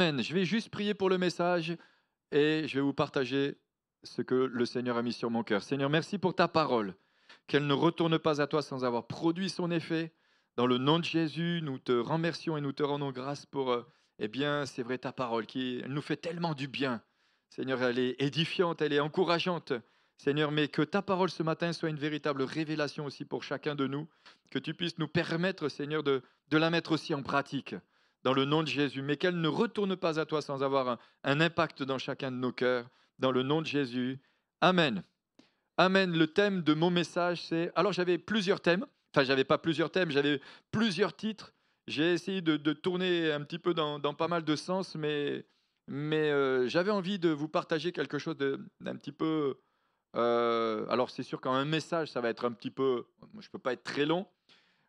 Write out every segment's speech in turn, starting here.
Amen. Je vais juste prier pour le message et je vais vous partager ce que le Seigneur a mis sur mon cœur. Seigneur, merci pour ta parole, qu'elle ne retourne pas à toi sans avoir produit son effet. Dans le nom de Jésus, nous te remercions et nous te rendons grâce pour, eh bien, c'est vrai, ta parole qui elle nous fait tellement du bien. Seigneur, elle est édifiante, elle est encourageante. Seigneur, mais que ta parole ce matin soit une véritable révélation aussi pour chacun de nous, que tu puisses nous permettre, Seigneur, de la mettre aussi en pratique, dans le nom de Jésus, mais qu'elle ne retourne pas à toi sans avoir un impact dans chacun de nos cœurs, dans le nom de Jésus. Amen. Amen. Le thème de mon message, c'est... Alors j'avais plusieurs thèmes, enfin j'avais pas plusieurs thèmes, j'avais plusieurs titres. J'ai essayé de tourner un petit peu dans pas mal de sens, mais j'avais envie de vous partager quelque chose d'un petit peu... alors c'est sûr qu'un message, ça va être un petit peu... Je ne peux pas être très long,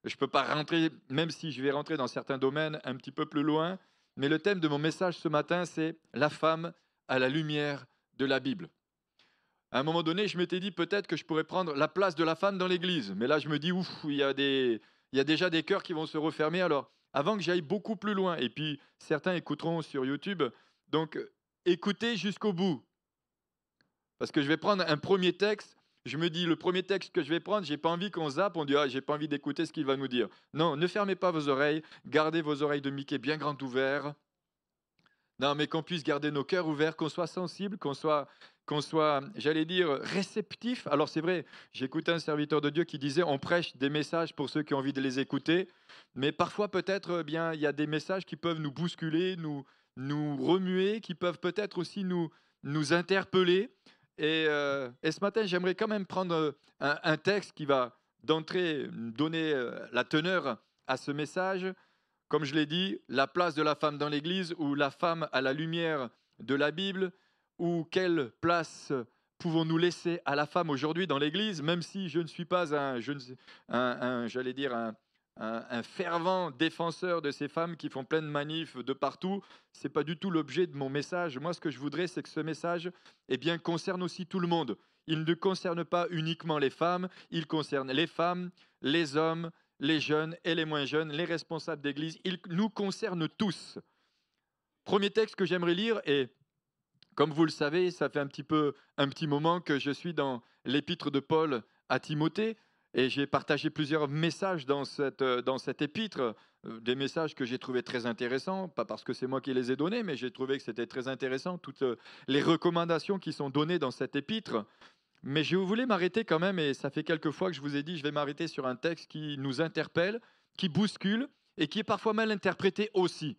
je ne peux pas rentrer, même si je vais rentrer dans certains domaines un petit peu plus loin, mais le thème de mon message ce matin, c'est la femme à la lumière de la Bible. À un moment donné, je m'étais dit peut-être que je pourrais prendre la place de la femme dans l'église. Mais là, je me dis, ouf, il y a déjà des cœurs qui vont se refermer. Alors, avant que j'aille beaucoup plus loin, et puis certains écouteront sur YouTube, donc écoutez jusqu'au bout. Parce que je vais prendre un premier texte. Je me dis, le premier texte que je vais prendre, j'ai pas envie qu'on zappe, on dit, ah, j'ai pas envie d'écouter ce qu'il va nous dire. Non, ne fermez pas vos oreilles, gardez vos oreilles de Mickey bien grandes ouvertes. Non, mais qu'on puisse garder nos cœurs ouverts, qu'on soit sensible, qu'on soit, j'allais dire, réceptif. Alors c'est vrai, j'écoutais un serviteur de Dieu qui disait, on prêche des messages pour ceux qui ont envie de les écouter, mais parfois peut-être, bien, il y a des messages qui peuvent nous bousculer, nous remuer, qui peuvent peut-être aussi nous interpeller. Et ce matin, j'aimerais quand même prendre un texte qui va d'entrée donner la teneur à ce message. Comme je l'ai dit, la place de la femme dans l'Église ou la femme à la lumière de la Bible, ou quelle place pouvons-nous laisser à la femme aujourd'hui dans l'Église, même si je ne suis pas j'allais dire un fervent défenseur de ces femmes qui font plein de manifs de partout. C'est pas du tout l'objet de mon message. Moi, ce que je voudrais, c'est que ce message, eh bien, concerne aussi tout le monde. Il ne concerne pas uniquement les femmes, il concerne les femmes, les hommes, les jeunes et les moins jeunes, les responsables d'église, il nous concerne tous. Premier texte que j'aimerais lire, et comme vous le savez, ça fait un petit moment que je suis dans l'épître de Paul à Timothée, et j'ai partagé plusieurs messages dans cette épître, des messages que j'ai trouvés très intéressants, pas parce que c'est moi qui les ai donnés, mais j'ai trouvé que c'était très intéressant, toutes les recommandations qui sont données dans cette épître. Mais je voulais m'arrêter quand même, et ça fait quelques fois que je vous ai dit, je vais m'arrêter sur un texte qui nous interpelle, qui bouscule et qui est parfois mal interprété aussi.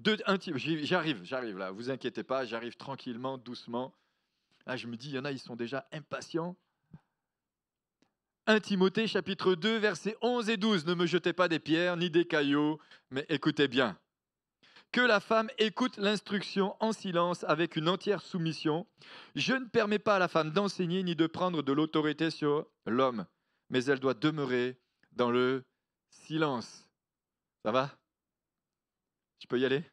J'arrive là, vous inquiétez pas, j'arrive tranquillement, doucement. Là, je me dis, il y en a, ils sont déjà impatients. 1 Timothée chapitre 2, versets 11 et 12. Ne me jetez pas des pierres ni des cailloux, mais écoutez bien. Que la femme écoute l'instruction en silence avec une entière soumission. Je ne permets pas à la femme d'enseigner ni de prendre de l'autorité sur l'homme, mais elle doit demeurer dans le silence. Ça va? Je peux y aller?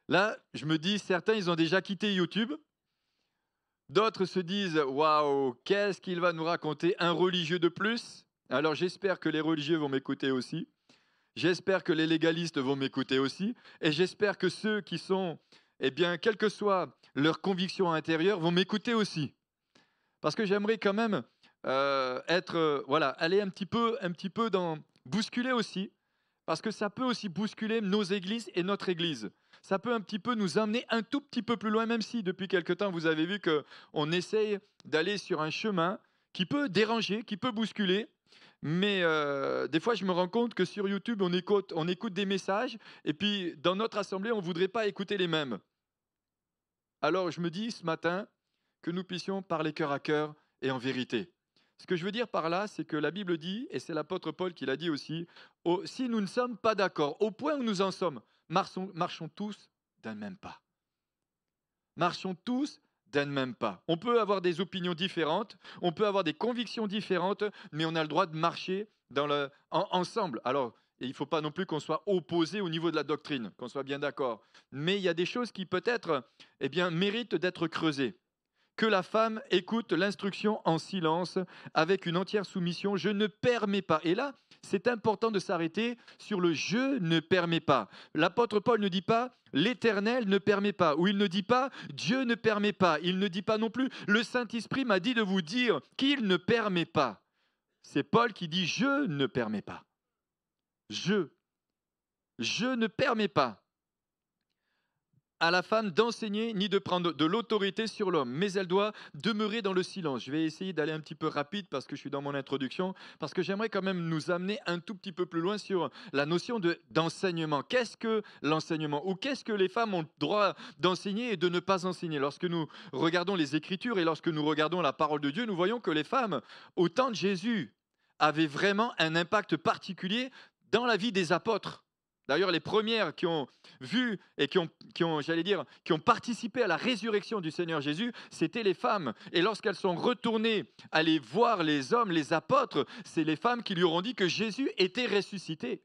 Là, je me dis, certains, ils ont déjà quitté YouTube. D'autres se disent, waouh, qu'est-ce qu'il va nous raconter? Un religieux de plus? Alors j'espère que les religieux vont m'écouter aussi. J'espère que les légalistes vont m'écouter aussi. Et j'espère que ceux qui sont, eh bien, quelle que soit leur conviction intérieure, vont m'écouter aussi. Parce que j'aimerais quand même voilà, aller un petit peu dans bousculer aussi, parce que ça peut aussi bousculer nos églises et notre église. Ça peut un petit peu nous amener un tout petit peu plus loin, même si depuis quelque temps vous avez vu qu'on essaye d'aller sur un chemin qui peut déranger, qui peut bousculer. Mais des fois, je me rends compte que sur YouTube, on écoute des messages, et puis dans notre assemblée, on ne voudrait pas écouter les mêmes. Alors je me dis ce matin que nous puissions parler cœur à cœur et en vérité. Ce que je veux dire par là, c'est que la Bible dit, et c'est l'apôtre Paul qui l'a dit aussi, si nous ne sommes pas d'accord, au point où nous en sommes, marchons tous d'un même pas. Marchons tous d'un même pas. On peut avoir des opinions différentes, on peut avoir des convictions différentes, mais on a le droit de marcher ensemble. Alors, il ne faut pas non plus qu'on soit opposés au niveau de la doctrine, qu'on soit bien d'accord. Mais il y a des choses qui peut-être méritent d'être creusées. Que la femme écoute l'instruction en silence, avec une entière soumission. Je ne permets pas. Et là, c'est important de s'arrêter sur le je ne permet pas. L'apôtre Paul ne dit pas l'Éternel ne permet pas, ou il ne dit pas Dieu ne permet pas, il ne dit pas non plus le Saint-Esprit m'a dit de vous dire qu'il ne permet pas. C'est Paul qui dit je ne permets pas. Je ne permets pas à la femme d'enseigner ni de prendre de l'autorité sur l'homme, mais elle doit demeurer dans le silence. Je vais essayer d'aller un petit peu rapide parce que je suis dans mon introduction, parce que j'aimerais quand même nous amener un tout petit peu plus loin sur la notion d'enseignement. Qu'est-ce que l'enseignement? Ou qu'est-ce que les femmes ont le droit d'enseigner et de ne pas enseigner? Lorsque nous regardons les Écritures et lorsque nous regardons la parole de Dieu, nous voyons que les femmes, au temps de Jésus, avaient vraiment un impact particulier dans la vie des apôtres. D'ailleurs, les premières qui ont vu et qui ont participé à la résurrection du Seigneur Jésus, c'était les femmes. Et lorsqu'elles sont retournées aller voir les hommes, les apôtres, c'est les femmes qui lui auront dit que Jésus était ressuscité.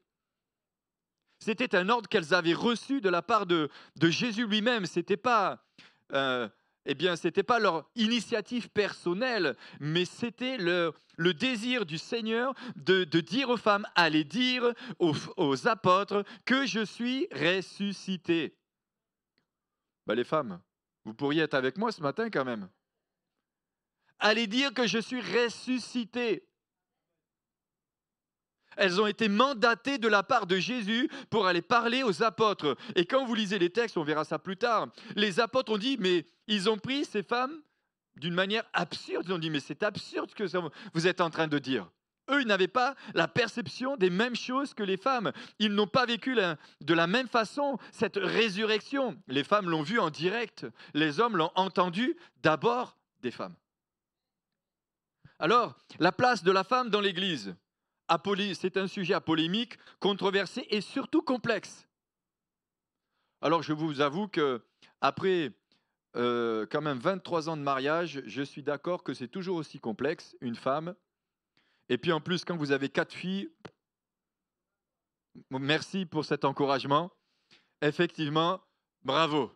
C'était un ordre qu'elles avaient reçu de la part de Jésus lui-même. C'était pas leur initiative personnelle, mais c'était le désir du Seigneur de dire aux femmes, allez dire aux apôtres que je suis ressuscité. Ben, les femmes, vous pourriez être avec moi ce matin quand même. Allez dire que je suis ressuscité. Elles ont été mandatées de la part de Jésus pour aller parler aux apôtres. Et quand vous lisez les textes, on verra ça plus tard, les apôtres ont dit, mais ils ont pris ces femmes d'une manière absurde. Ils ont dit, mais c'est absurde ce que vous êtes en train de dire. Eux, ils n'avaient pas la perception des mêmes choses que les femmes. Ils n'ont pas vécu de la même façon cette résurrection. Les femmes l'ont vu en direct. Les hommes l'ont entendu d'abord des femmes. Alors, la place de la femme dans l'Église. C'est un sujet à polémique, controversé et surtout complexe. Alors je vous avoue que après quand même 23 ans de mariage, je suis d'accord que c'est toujours aussi complexe, une femme. Et puis en plus, quand vous avez 4 filles, merci pour cet encouragement. Effectivement, bravo.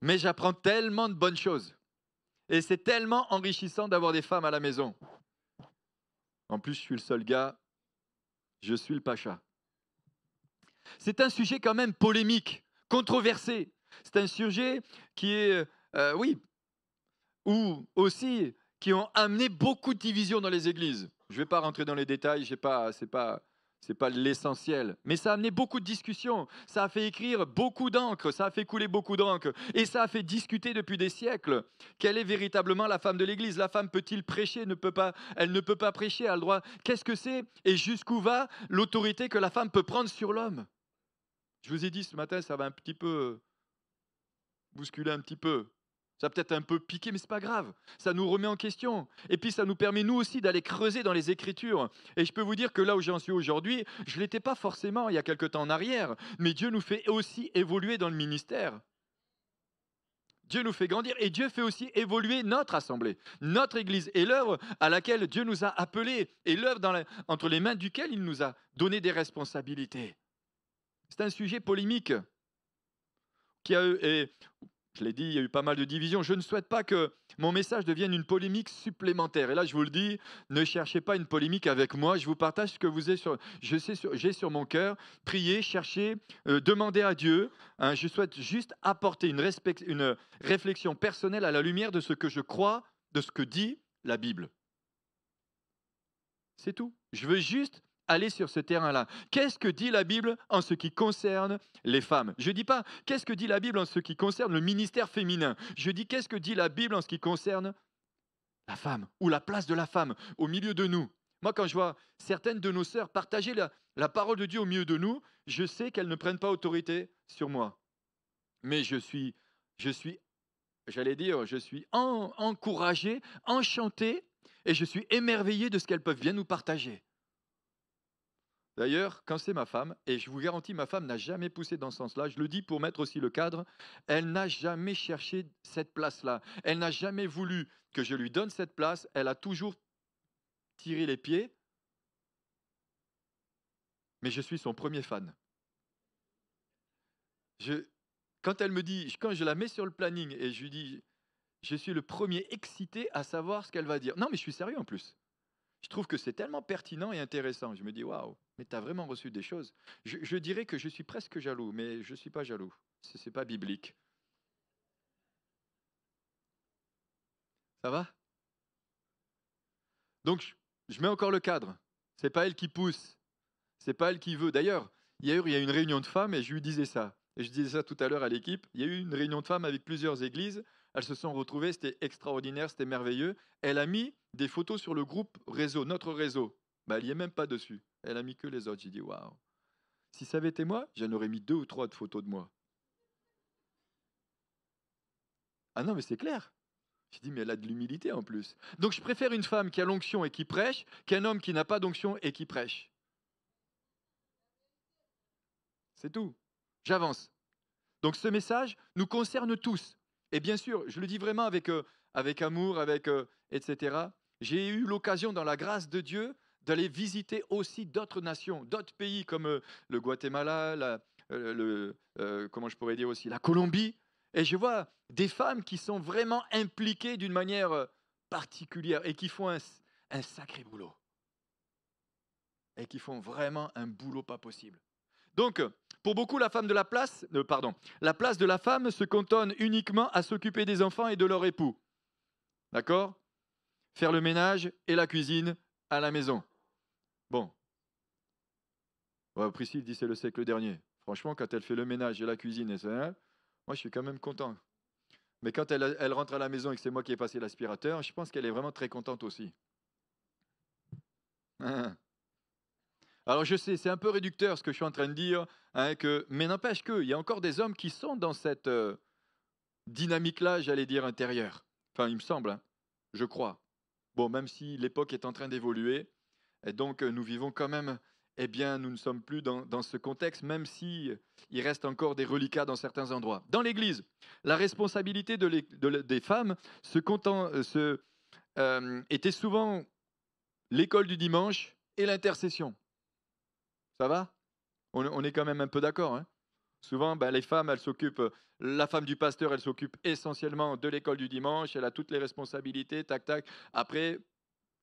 Mais j'apprends tellement de bonnes choses. Et c'est tellement enrichissant d'avoir des femmes à la maison. En plus, je suis le seul gars, je suis le pacha. C'est un sujet quand même polémique, controversé. C'est un sujet qui est, ou aussi qui ont amené beaucoup de divisions dans les églises. Je ne vais pas rentrer dans les détails, c'est pas l'essentiel. Mais ça a amené beaucoup de discussions, ça a fait écrire beaucoup d'encre, ça a fait couler beaucoup d'encre, et ça a fait discuter depuis des siècles. Quelle est véritablement la femme de l'Église? La femme peut-il prêcher? Elle ne peut pas prêcher, elle a le droit. Qu'est-ce que c'est? Et jusqu'où va l'autorité que la femme peut prendre sur l'homme? Je vous ai dit ce matin, ça va un petit peu bousculer un petit peu. Ça va peut-être un peu piquer, mais ce n'est pas grave. Ça nous remet en question. Et puis, ça nous permet, nous aussi, d'aller creuser dans les Écritures. Et je peux vous dire que là où j'en suis aujourd'hui, je ne l'étais pas forcément il y a quelque temps en arrière. Mais Dieu nous fait aussi évoluer dans le ministère. Dieu nous fait grandir et Dieu fait aussi évoluer notre assemblée, notre Église et l'œuvre à laquelle Dieu nous a appelés et l'œuvre entre les mains duquel il nous a donné des responsabilités. C'est un sujet polémique et je l'ai dit, il y a eu pas mal de divisions. Je ne souhaite pas que mon message devienne une polémique supplémentaire. Et là, je vous le dis, ne cherchez pas une polémique avec moi. Je vous partage ce que j'ai sur mon cœur. Priez, cherchez, demandez à Dieu. Je souhaite juste apporter une réflexion personnelle à la lumière de ce que je crois, de ce que dit la Bible. C'est tout. Je veux juste aller sur ce terrain-là. Qu'est-ce que dit la Bible en ce qui concerne les femmes? Je ne dis pas qu'est-ce que dit la Bible en ce qui concerne le ministère féminin. Je dis qu'est-ce que dit la Bible en ce qui concerne la femme ou la place de la femme au milieu de nous. Moi, quand je vois certaines de nos sœurs partager la parole de Dieu au milieu de nous, je sais qu'elles ne prennent pas autorité sur moi. Mais je suis encouragé, enchanté et je suis émerveillé de ce qu'elles peuvent bien nous partager. D'ailleurs, quand c'est ma femme, et je vous garantis, ma femme n'a jamais poussé dans ce sens-là, je le dis pour mettre aussi le cadre, elle n'a jamais cherché cette place-là. Elle n'a jamais voulu que je lui donne cette place, elle a toujours tiré les pieds, mais je suis son premier fan. Quand elle me dit, quand je la mets sur le planning et je lui dis, je suis le premier excité à savoir ce qu'elle va dire. Non, mais je suis sérieux en plus. Je trouve que c'est tellement pertinent et intéressant. Je me dis, waouh, mais tu as vraiment reçu des choses. Je dirais que je suis presque jaloux, mais je ne suis pas jaloux. Ce n'est pas biblique. Ça va? Donc, je mets encore le cadre. C'est pas elle qui pousse. C'est pas elle qui veut. D'ailleurs, hier, il y a une réunion de femmes et je lui disais ça. Et je disais ça tout à l'heure à l'équipe. Il y a eu une réunion de femmes avec plusieurs églises. Elles se sont retrouvées. C'était extraordinaire. C'était merveilleux. Elle a mis des photos sur le groupe réseau, notre réseau. Bah, elle n'y est même pas dessus. Elle a mis que les autres. J'ai dit, waouh. Si ça avait été moi, j'en aurais mis 2 ou 3 de photos de moi. Ah non, mais c'est clair. J'ai dit, mais elle a de l'humilité en plus. Donc je préfère une femme qui a l'onction et qui prêche qu'un homme qui n'a pas d'onction et qui prêche. C'est tout. J'avance. Donc ce message nous concerne tous. Et bien sûr, je le dis vraiment avec amour, etc. J'ai eu l'occasion, dans la grâce de Dieu, d'aller visiter aussi d'autres nations, d'autres pays comme le Guatemala, comment je pourrais dire aussi, la Colombie. Et je vois des femmes qui sont vraiment impliquées d'une manière particulière et qui font un sacré boulot. Et qui font vraiment un boulot pas possible. Donc, pour beaucoup, la place de la femme se cantonne uniquement à s'occuper des enfants et de leur époux. D'accord? Faire le ménage et la cuisine à la maison. Bon. Priscille dit c'est le siècle dernier. Franchement, quand elle fait le ménage et la cuisine, moi je suis quand même content. Mais quand elle rentre à la maison et que c'est moi qui ai passé l'aspirateur, je pense qu'elle est vraiment très contente aussi. Alors je sais, c'est un peu réducteur ce que je suis en train de dire, mais n'empêche qu'il y a encore des hommes qui sont dans cette dynamique-là, j'allais dire, intérieure. Enfin, il me semble, je crois. Bon, même si l'époque est en train d'évoluer, et donc nous vivons quand même, eh bien, nous ne sommes plus dans ce contexte, même si il reste encore des reliquats dans certains endroits. Dans l'Église, la responsabilité des femmes était souvent l'école du dimanche et l'intercession. Ça va? On est quand même un peu d'accord, hein? Souvent, les femmes, elles s'occupent, la femme du pasteur, elle s'occupe essentiellement de l'école du dimanche, elle a toutes les responsabilités, tac, tac. Après,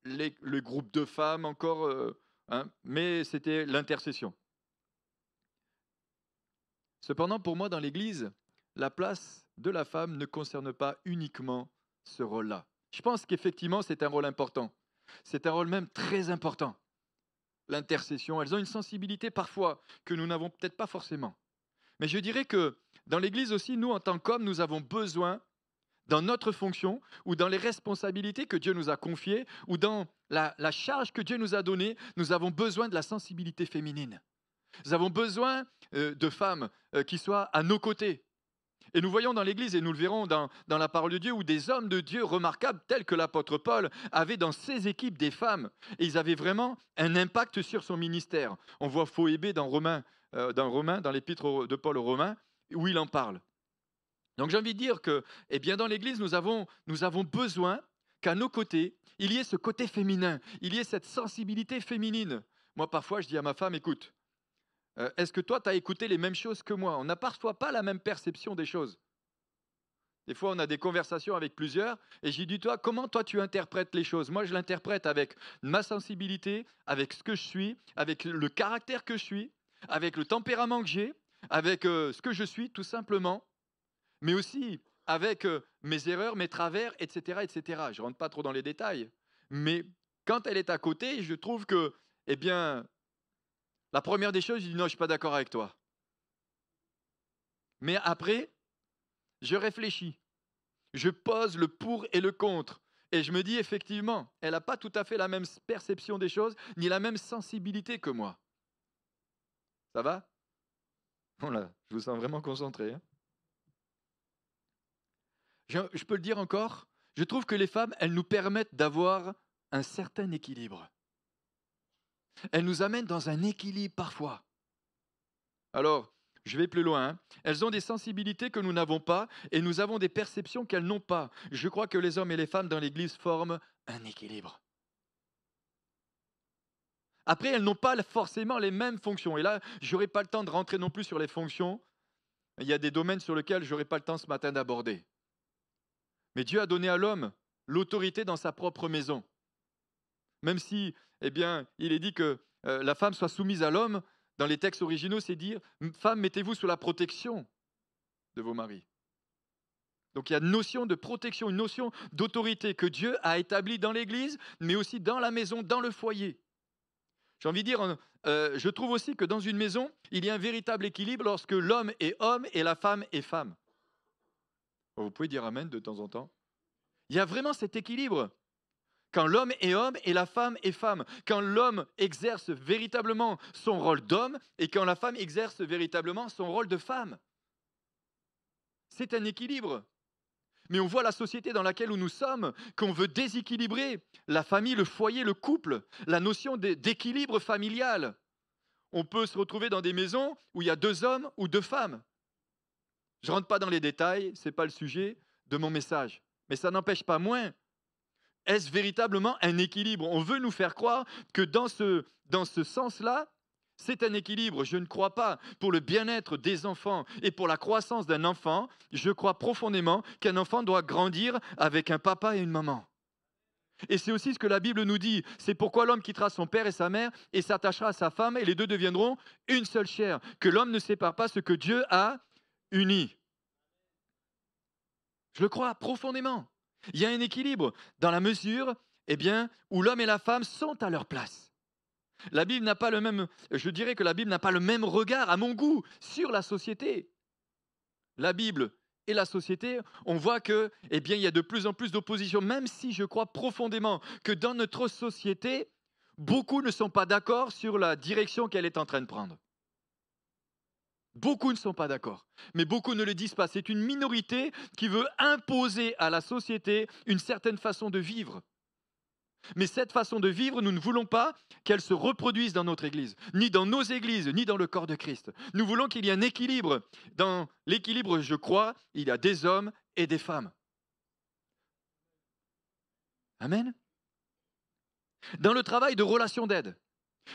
le groupe de femmes encore, mais c'était l'intercession. Cependant, pour moi, dans l'Église, la place de la femme ne concerne pas uniquement ce rôle-là. Je pense qu'effectivement, c'est un rôle important. C'est un rôle même très important. L'intercession, elles ont une sensibilité parfois que nous n'avons peut-être pas forcément. Mais je dirais que dans l'Église aussi, nous, en tant qu'hommes, nous avons besoin, dans notre fonction ou dans les responsabilités que Dieu nous a confiées ou dans la charge que Dieu nous a donnée, nous avons besoin de la sensibilité féminine. Nous avons besoin de femmes qui soient à nos côtés. Et nous voyons dans l'Église, et nous le verrons dans la parole de Dieu, où des hommes de Dieu remarquables, tels que l'apôtre Paul, avaient dans ses équipes des femmes. Et ils avaient vraiment un impact sur son ministère. On voit Phoébé dans dans l'épître de Paul aux Romains, où il en parle. Donc j'ai envie de dire que, dans l'Église, nous avons besoin qu'à nos côtés, il y ait ce côté féminin, il y ait cette sensibilité féminine. Moi, parfois, je dis à ma femme, écoute, est-ce que toi, tu as écouté les mêmes choses que moi? On n'a parfois pas la même perception des choses. Des fois, on a des conversations avec plusieurs, et j'ai dit, toi, comment toi tu interprètes les choses? Moi, je l'interprète avec ma sensibilité, avec ce que je suis, avec le caractère que je suis, avec le tempérament que j'ai, avec ce que je suis, tout simplement, mais aussi avec mes erreurs, mes travers, etc., etc. Je ne rentre pas trop dans les détails, mais quand elle est à côté, je trouve que, la première des choses, je dis non, je ne suis pas d'accord avec toi. Mais après, je réfléchis. Je pose le pour et le contre. Et je me dis effectivement, elle n'a pas tout à fait la même perception des choses, ni la même sensibilité que moi. Ça va? Voilà, je vous sens vraiment concentré. Hein. Je peux le dire encore, je trouve que les femmes, elles nous permettent d'avoir un certain équilibre. Elles nous amènent dans un équilibre parfois. Alors, je vais plus loin. Hein. Elles ont des sensibilités que nous n'avons pas et nous avons des perceptions qu'elles n'ont pas. Je crois que les hommes et les femmes dans l'Église forment un équilibre. Après, elles n'ont pas forcément les mêmes fonctions. Et là, je n'aurai pas le temps de rentrer non plus sur les fonctions. Il y a des domaines sur lesquels je n'aurai pas le temps ce matin d'aborder. Mais Dieu a donné à l'homme l'autorité dans sa propre maison. Même si, eh bien, il est dit que la femme soit soumise à l'homme, dans les textes originaux, c'est dire, femme, mettez-vous sous la protection de vos maris. Donc il y a une notion de protection, une notion d'autorité que Dieu a établie dans l'Église, mais aussi dans la maison, dans le foyer. J'ai envie de dire, je trouve aussi que dans une maison, il y a un véritable équilibre lorsque l'homme est homme et la femme est femme. Vous pouvez dire amen de temps en temps. Il y a vraiment cet équilibre. Quand l'homme est homme et la femme est femme. Quand l'homme exerce véritablement son rôle d'homme et quand la femme exerce véritablement son rôle de femme. C'est un équilibre. Mais on voit la société dans laquelle nous sommes, qu'on veut déséquilibrer la famille, le foyer, le couple, la notion d'équilibre familial. On peut se retrouver dans des maisons où il y a 2 hommes ou 2 femmes. Je ne rentre pas dans les détails, ce n'est pas le sujet de mon message. Mais ça n'empêche pas moins, est-ce véritablement un équilibre? On veut nous faire croire que dans ce sens-là, c'est un équilibre. Je ne crois pas. Pour le bien-être des enfants et pour la croissance d'un enfant, je crois profondément qu'un enfant doit grandir avec un papa et une maman. Et c'est aussi ce que la Bible nous dit. C'est pourquoi l'homme quittera son père et sa mère et s'attachera à sa femme et les deux deviendront une seule chair. Que l'homme ne sépare pas ce que Dieu a uni. Je le crois profondément. Il y a un équilibre dans la mesure où l'homme et la femme sont à leur place. La Bible n'a pas le même, je dirais que la Bible n'a pas le même regard, à mon goût, sur la société. La Bible et la société, on voit que, il y a de plus en plus d'opposition, même si je crois profondément que dans notre société, beaucoup ne sont pas d'accord sur la direction qu'elle est en train de prendre. Beaucoup ne sont pas d'accord, mais beaucoup ne le disent pas. C'est une minorité qui veut imposer à la société une certaine façon de vivre. Mais cette façon de vivre, nous ne voulons pas qu'elle se reproduise dans notre Église, ni dans nos églises, ni dans le corps de Christ. Nous voulons qu'il y ait un équilibre. Dans l'équilibre, je crois, il y a des hommes et des femmes. Amen. Dans le travail de relation d'aide,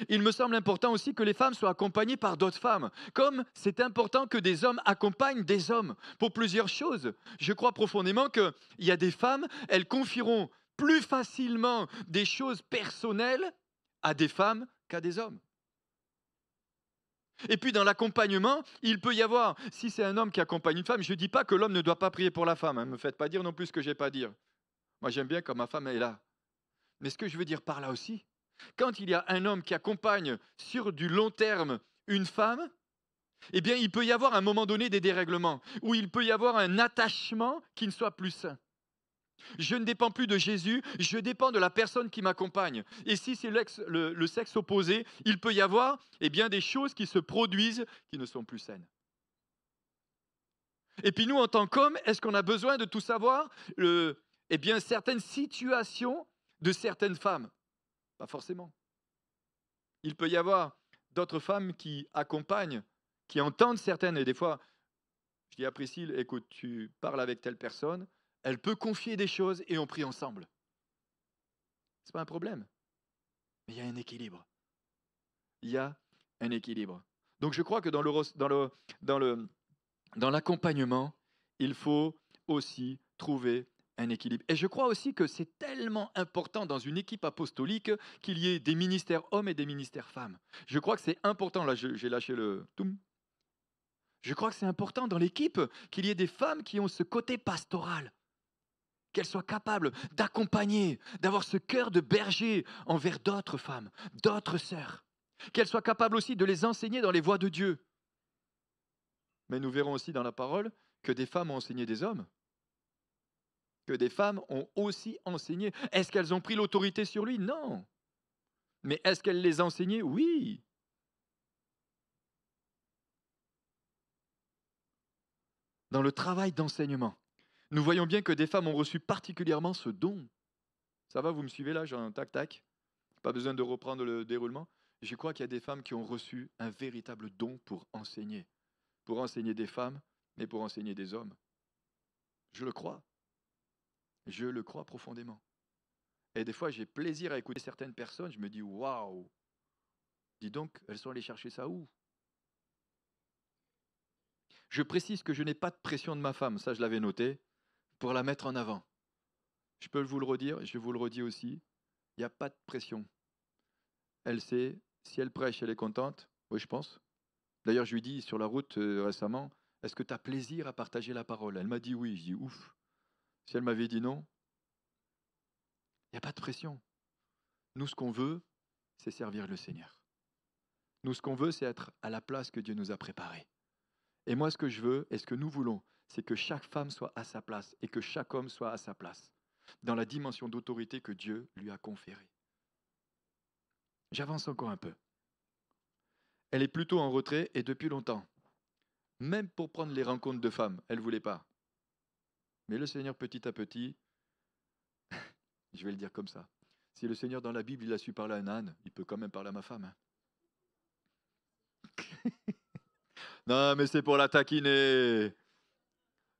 il me semble important aussi que les femmes soient accompagnées par d'autres femmes, comme c'est important que des hommes accompagnent des hommes pour plusieurs choses. Je crois profondément qu'il y a des femmes, elles confieront plus facilement des choses personnelles à des femmes qu'à des hommes. Et puis dans l'accompagnement, il peut y avoir, si c'est un homme qui accompagne une femme, je ne dis pas que l'homme ne doit pas prier pour la femme, ne me faites pas dire non plus ce que je n'ai pas à dire. Moi j'aime bien quand ma femme est là. Mais ce que je veux dire par là aussi, quand il y a un homme qui accompagne sur du long terme une femme, il peut y avoir à un moment donné des dérèglements, où il peut y avoir un attachement qui ne soit plus sain. Je ne dépends plus de Jésus, je dépends de la personne qui m'accompagne. Et si c'est le sexe opposé, il peut y avoir des choses qui se produisent qui ne sont plus saines. Et puis nous, en tant qu'hommes, est-ce qu'on a besoin de tout savoir certaines situations de certaines femmes? Pas forcément. Il peut y avoir d'autres femmes qui accompagnent, qui entendent certaines, et des fois, je dis à Priscille, écoute, tu parles avec telle personne, elle peut confier des choses et on prie ensemble. Ce n'est pas un problème. Mais il y a un équilibre. Il y a un équilibre. Donc je crois que dans l'accompagnement, il faut aussi trouver un équilibre. Et je crois aussi que c'est tellement important dans une équipe apostolique qu'il y ait des ministères hommes et des ministères femmes. Je crois que c'est important, là j'ai lâché le toum. Je crois que c'est important dans l'équipe qu'il y ait des femmes qui ont ce côté pastoral, qu'elles soient capables d'accompagner, d'avoir ce cœur de berger envers d'autres femmes, d'autres sœurs, qu'elles soient capables aussi de les enseigner dans les voies de Dieu. Mais nous verrons aussi dans la parole que des femmes ont enseigné des hommes, que des femmes ont aussi enseigné. Est-ce qu'elles ont pris l'autorité sur lui? Non. Mais est-ce qu'elles les enseignaient? Oui. Dans le travail d'enseignement, nous voyons bien que des femmes ont reçu particulièrement ce don. Ça va, vous me suivez là, tac, tac. Pas besoin de reprendre le déroulement. Je crois qu'il y a des femmes qui ont reçu un véritable don pour enseigner des femmes, mais pour enseigner des hommes. Je le crois. Je le crois profondément. Et des fois, j'ai plaisir à écouter certaines personnes. Je me dis, waouh, dis donc, elles sont allées chercher ça où? Je précise que je n'ai pas de pression de ma femme, ça je l'avais noté, pour la mettre en avant. Je peux vous le redire, je vous le redis aussi. Il n'y a pas de pression. Elle sait, si elle prêche, elle est contente. Oui, je pense. D'ailleurs, je lui dis sur la route récemment, est-ce que tu as plaisir à partager la parole? Elle m'a dit oui. Je dis ouf. Si elle m'avait dit non, il n'y a pas de pression. Nous, ce qu'on veut, c'est servir le Seigneur. Nous, ce qu'on veut, c'est être à la place que Dieu nous a préparée. Et moi, ce que je veux, et ce que nous voulons, c'est que chaque femme soit à sa place et que chaque homme soit à sa place, dans la dimension d'autorité que Dieu lui a conférée. J'avance encore un peu. Elle est plutôt en retrait et depuis longtemps. Même pour prendre les rencontres de femmes, elle ne voulait pas. Mais le Seigneur, petit à petit, je vais le dire comme ça, si le Seigneur dans la Bible, il a su parler à un âne, il peut quand même parler à ma femme. Non, mais c'est pour la taquiner.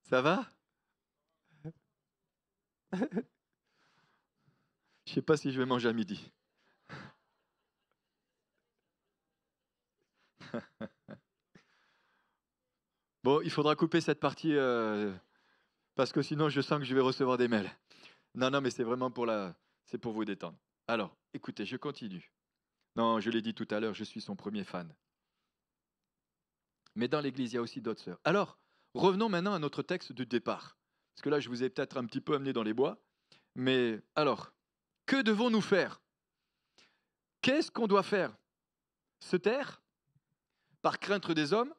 Ça va? Je ne sais pas si je vais manger à midi. Bon, il faudra couper cette partie parce que sinon je sens que je vais recevoir des mails. Non, mais c'est vraiment c'est pour vous détendre. Alors, écoutez, je continue. Non, je l'ai dit tout à l'heure, je suis son premier fan. Mais dans l'Église, il y a aussi d'autres sœurs. Alors, revenons maintenant à notre texte de départ. Parce que là, je vous ai peut-être un petit peu amené dans les bois. Mais alors, que devons-nous faire? Qu'est-ce qu'on doit faire? Se taire? Par crainte des hommes?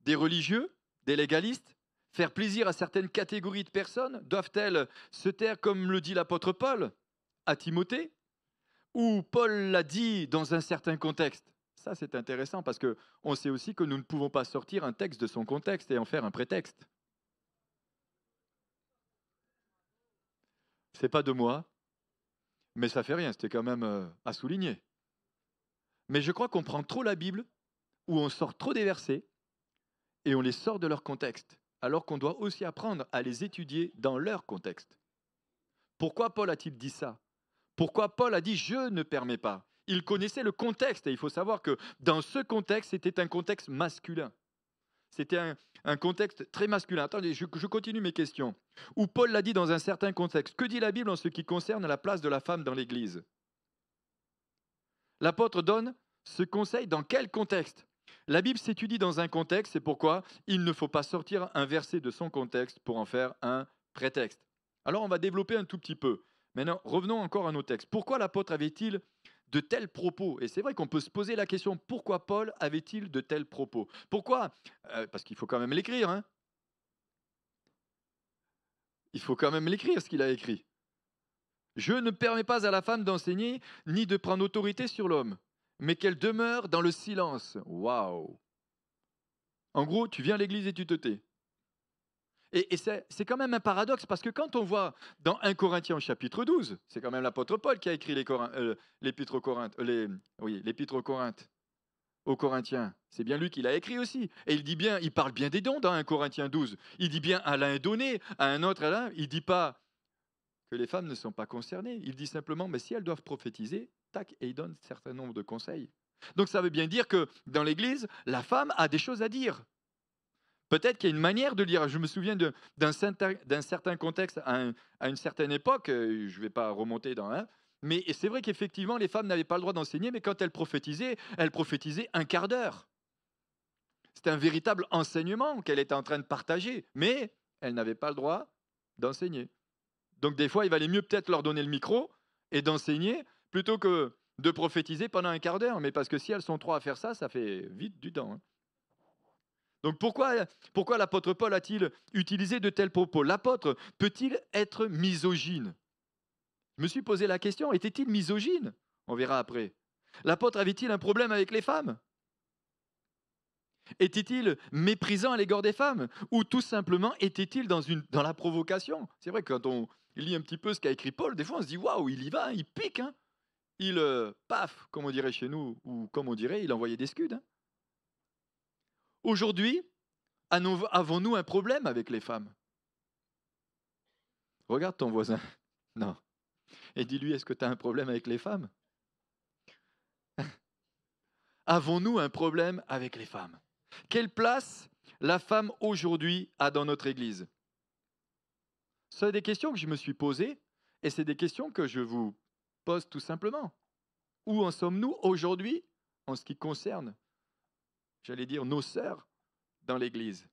Des religieux? Des légalistes? Faire plaisir à certaines catégories de personnes? Doivent-elles se taire comme le dit l'apôtre Paul à Timothée? Ou Paul l'a dit dans un certain contexte? Ça, c'est intéressant parce qu'on sait aussi que nous ne pouvons pas sortir un texte de son contexte et en faire un prétexte. C'est pas de moi, mais ça fait rien, c'était quand même à souligner. Mais je crois qu'on prend trop la Bible, ou on sort trop des versets, et on les sort de leur contexte, alors qu'on doit aussi apprendre à les étudier dans leur contexte. Pourquoi Paul a-t-il dit ça? Pourquoi Paul a dit « je ne permets pas » ? Il connaissait le contexte, et il faut savoir que dans ce contexte, c'était un contexte masculin. C'était un contexte très masculin. Attendez, je continue mes questions. Où Paul l'a dit dans un certain contexte. Que dit la Bible en ce qui concerne la place de la femme dans l'Église? L'apôtre donne ce conseil dans quel contexte? La Bible s'étudie dans un contexte, c'est pourquoi il ne faut pas sortir un verset de son contexte pour en faire un prétexte. Alors on va développer un tout petit peu. Maintenant, revenons encore à nos textes. Pourquoi l'apôtre avait-il de tels propos? Et c'est vrai qu'on peut se poser la question, pourquoi Paul avait-il de tels propos? Pourquoi? Parce qu'il faut quand même l'écrire. Hein, il faut quand même l'écrire, ce qu'il a écrit. Je ne permets pas à la femme d'enseigner ni de prendre autorité sur l'homme, mais qu'elle demeure dans le silence. Waouh! En gros, tu viens à l'église et tu te tais. Et c'est quand même un paradoxe parce que quand on voit dans 1 Corinthiens chapitre 12, c'est quand même l'apôtre Paul qui a écrit l'épître aux Corinthes, l'épître aux Corinthes, aux Corinthiens. C'est bien lui qui l'a écrit aussi. Et il parle bien des dons dans 1 Corinthiens 12. Il dit bien à l'un est donné, à un autre à l'un. Il ne dit pas que les femmes ne sont pas concernées. Il dit simplement, mais si elles doivent prophétiser, tac, et il donne un certain nombre de conseils. Donc ça veut bien dire que dans l'Église, la femme a des choses à dire. Peut-être qu'il y a une manière de lire. Je me souviens d'un certain contexte à une certaine époque, je ne vais pas remonter dans un, mais c'est vrai qu'effectivement, les femmes n'avaient pas le droit d'enseigner, mais quand elles prophétisaient un quart d'heure. C'était un véritable enseignement qu'elle était en train de partager, mais elles n'avaient pas le droit d'enseigner. Donc des fois, il valait mieux peut-être leur donner le micro et d'enseigner plutôt que de prophétiser pendant un quart d'heure. Mais parce que si elles sont trois à faire ça, ça fait vite du temps. Hein. Donc pourquoi l'apôtre Paul a-t-il utilisé de tels propos? L'apôtre peut-il être misogyne? Je me suis posé la question, était-il misogyne? On verra après. L'apôtre avait-il un problème avec les femmes? Était-il méprisant à l'égard des femmes? Ou tout simplement était-il dans la provocation? C'est vrai que quand on lit un petit peu ce qu'a écrit Paul, des fois on se dit waouh, il y va, hein, il pique. Hein. Il, paf, comme on dirait chez nous, ou comme on dirait, il envoyait des scuds. Hein. Aujourd'hui, avons-nous un problème avec les femmes? Regarde ton voisin. Non. Et dis-lui, est-ce que tu as un problème avec les femmes? Avons-nous un problème avec les femmes? Quelle place la femme aujourd'hui a dans notre Église? Ce sont des questions que je me suis posées et c'est des questions que je vous pose tout simplement. Où en sommes-nous aujourd'hui en ce qui concerne, j'allais dire, nos sœurs dans l'Église?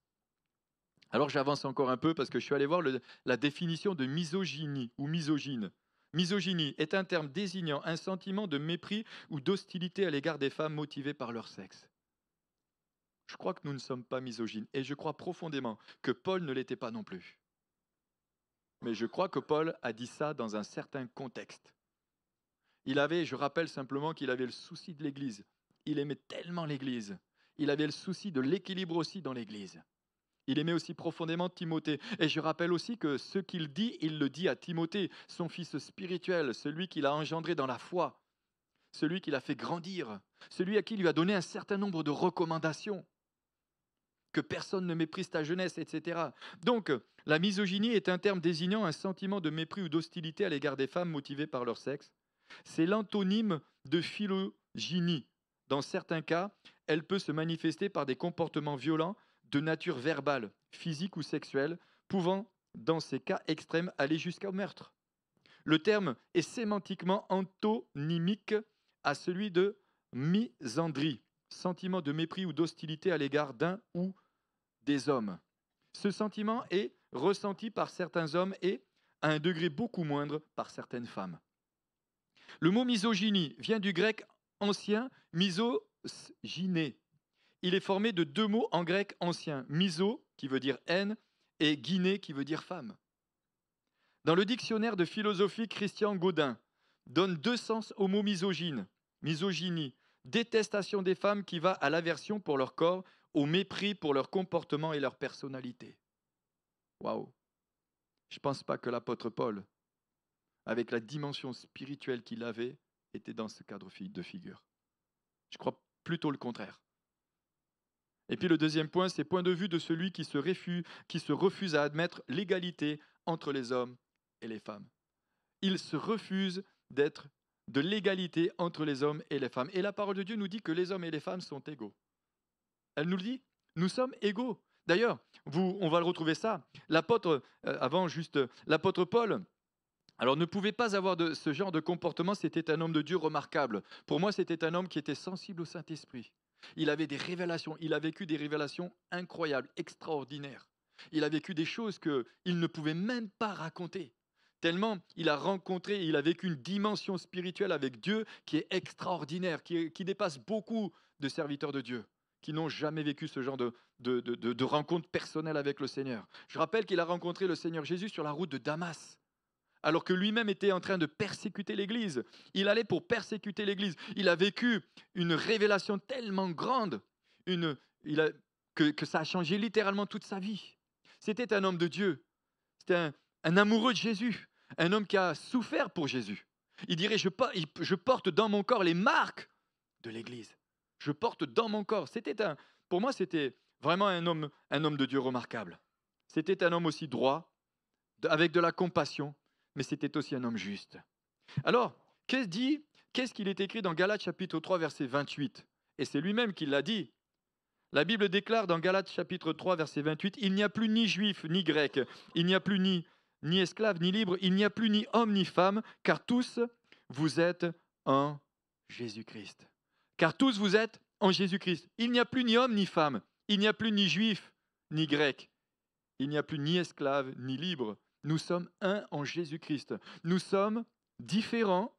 Alors j'avance encore un peu parce que je suis allé voir la définition de misogynie ou misogyne. Misogynie est un terme désignant un sentiment de mépris ou d'hostilité à l'égard des femmes motivées par leur sexe. Je crois que nous ne sommes pas misogynes et je crois profondément que Paul ne l'était pas non plus. Mais je crois que Paul a dit ça dans un certain contexte. Je rappelle simplement qu'il avait le souci de l'Église. Il aimait tellement l'Église. Il avait le souci de l'équilibre aussi dans l'Église. Il aimait aussi profondément Timothée. Et je rappelle aussi que ce qu'il dit, il le dit à Timothée, son fils spirituel, celui qu'il a engendré dans la foi, celui qui l'a fait grandir, celui à qui il lui a donné un certain nombre de recommandations, que personne ne méprise ta jeunesse, etc. Donc, la misogynie est un terme désignant un sentiment de mépris ou d'hostilité à l'égard des femmes motivées par leur sexe. C'est l'antonyme de philogynie. Dans certains cas, elle peut se manifester par des comportements violents de nature verbale, physique ou sexuelle, pouvant, dans ces cas extrêmes, aller jusqu'au meurtre. Le terme est sémantiquement antonymique à celui de misandrie, sentiment de mépris ou d'hostilité à l'égard d'un ou des hommes. Ce sentiment est ressenti par certains hommes et, à un degré beaucoup moindre, par certaines femmes. Le mot misogynie vient du grec ancien misogyné. Il est formé de deux mots en grec ancien, miso, qui veut dire haine, et gyné, qui veut dire femme. Dans le dictionnaire de philosophie, Christian Gaudin donne deux sens au mot misogyne. Misogynie, détestation des femmes qui va à l'aversion pour leur corps, au mépris pour leur comportement et leur personnalité. Waouh! Je ne pense pas que l'apôtre Paul, avec la dimension spirituelle qu'il avait, était dans ce cadre de figure. Je crois plutôt le contraire. Et puis le deuxième point, c'est point de vue de celui qui se refuse à admettre l'égalité entre les hommes et les femmes. Il se refuse d'être de l'égalité entre les hommes et les femmes. Et la parole de Dieu nous dit que les hommes et les femmes sont égaux. Elle nous le dit, nous sommes égaux. D'ailleurs, on va le retrouver ça. L'apôtre Paul, alors ne pouvait pas avoir ce genre de comportement, c'était un homme de Dieu remarquable. Pour moi, c'était un homme qui était sensible au Saint-Esprit. Il avait des révélations, il a vécu des révélations incroyables, extraordinaires. Il a vécu des choses qu'il ne pouvait même pas raconter. Tellement il a vécu une dimension spirituelle avec Dieu qui est extraordinaire, qui dépasse beaucoup de serviteurs de Dieu, qui n'ont jamais vécu ce genre de rencontre personnelle avec le Seigneur. Je rappelle qu'il a rencontré le Seigneur Jésus sur la route de Damas, alors que lui-même était en train de persécuter l'Église. Il allait pour persécuter l'Église. Il a vécu une révélation tellement grande que ça a changé littéralement toute sa vie. C'était un homme de Dieu. C'était un amoureux de Jésus. Un homme qui a souffert pour Jésus. Il dirait, je porte dans mon corps les marques de l'Église. Je porte dans mon corps. Pour moi, c'était vraiment un homme de Dieu remarquable. C'était un homme aussi droit, avec de la compassion, mais c'était aussi un homme juste. Alors, qu'est-ce qu'il est écrit dans Galates chapitre 3, verset 28? Et c'est lui-même qui l'a dit. La Bible déclare dans Galates chapitre 3, verset 28, « Il n'y a plus ni juif ni grec, il n'y a plus ni esclave ni libre, il n'y a plus ni homme ni femme, car tous vous êtes en Jésus-Christ. » Car tous vous êtes en Jésus-Christ. Il n'y a plus ni homme ni femme, il n'y a plus ni juif ni grec, il n'y a plus ni esclave ni libre. Nous sommes un en Jésus-Christ. Nous sommes différents,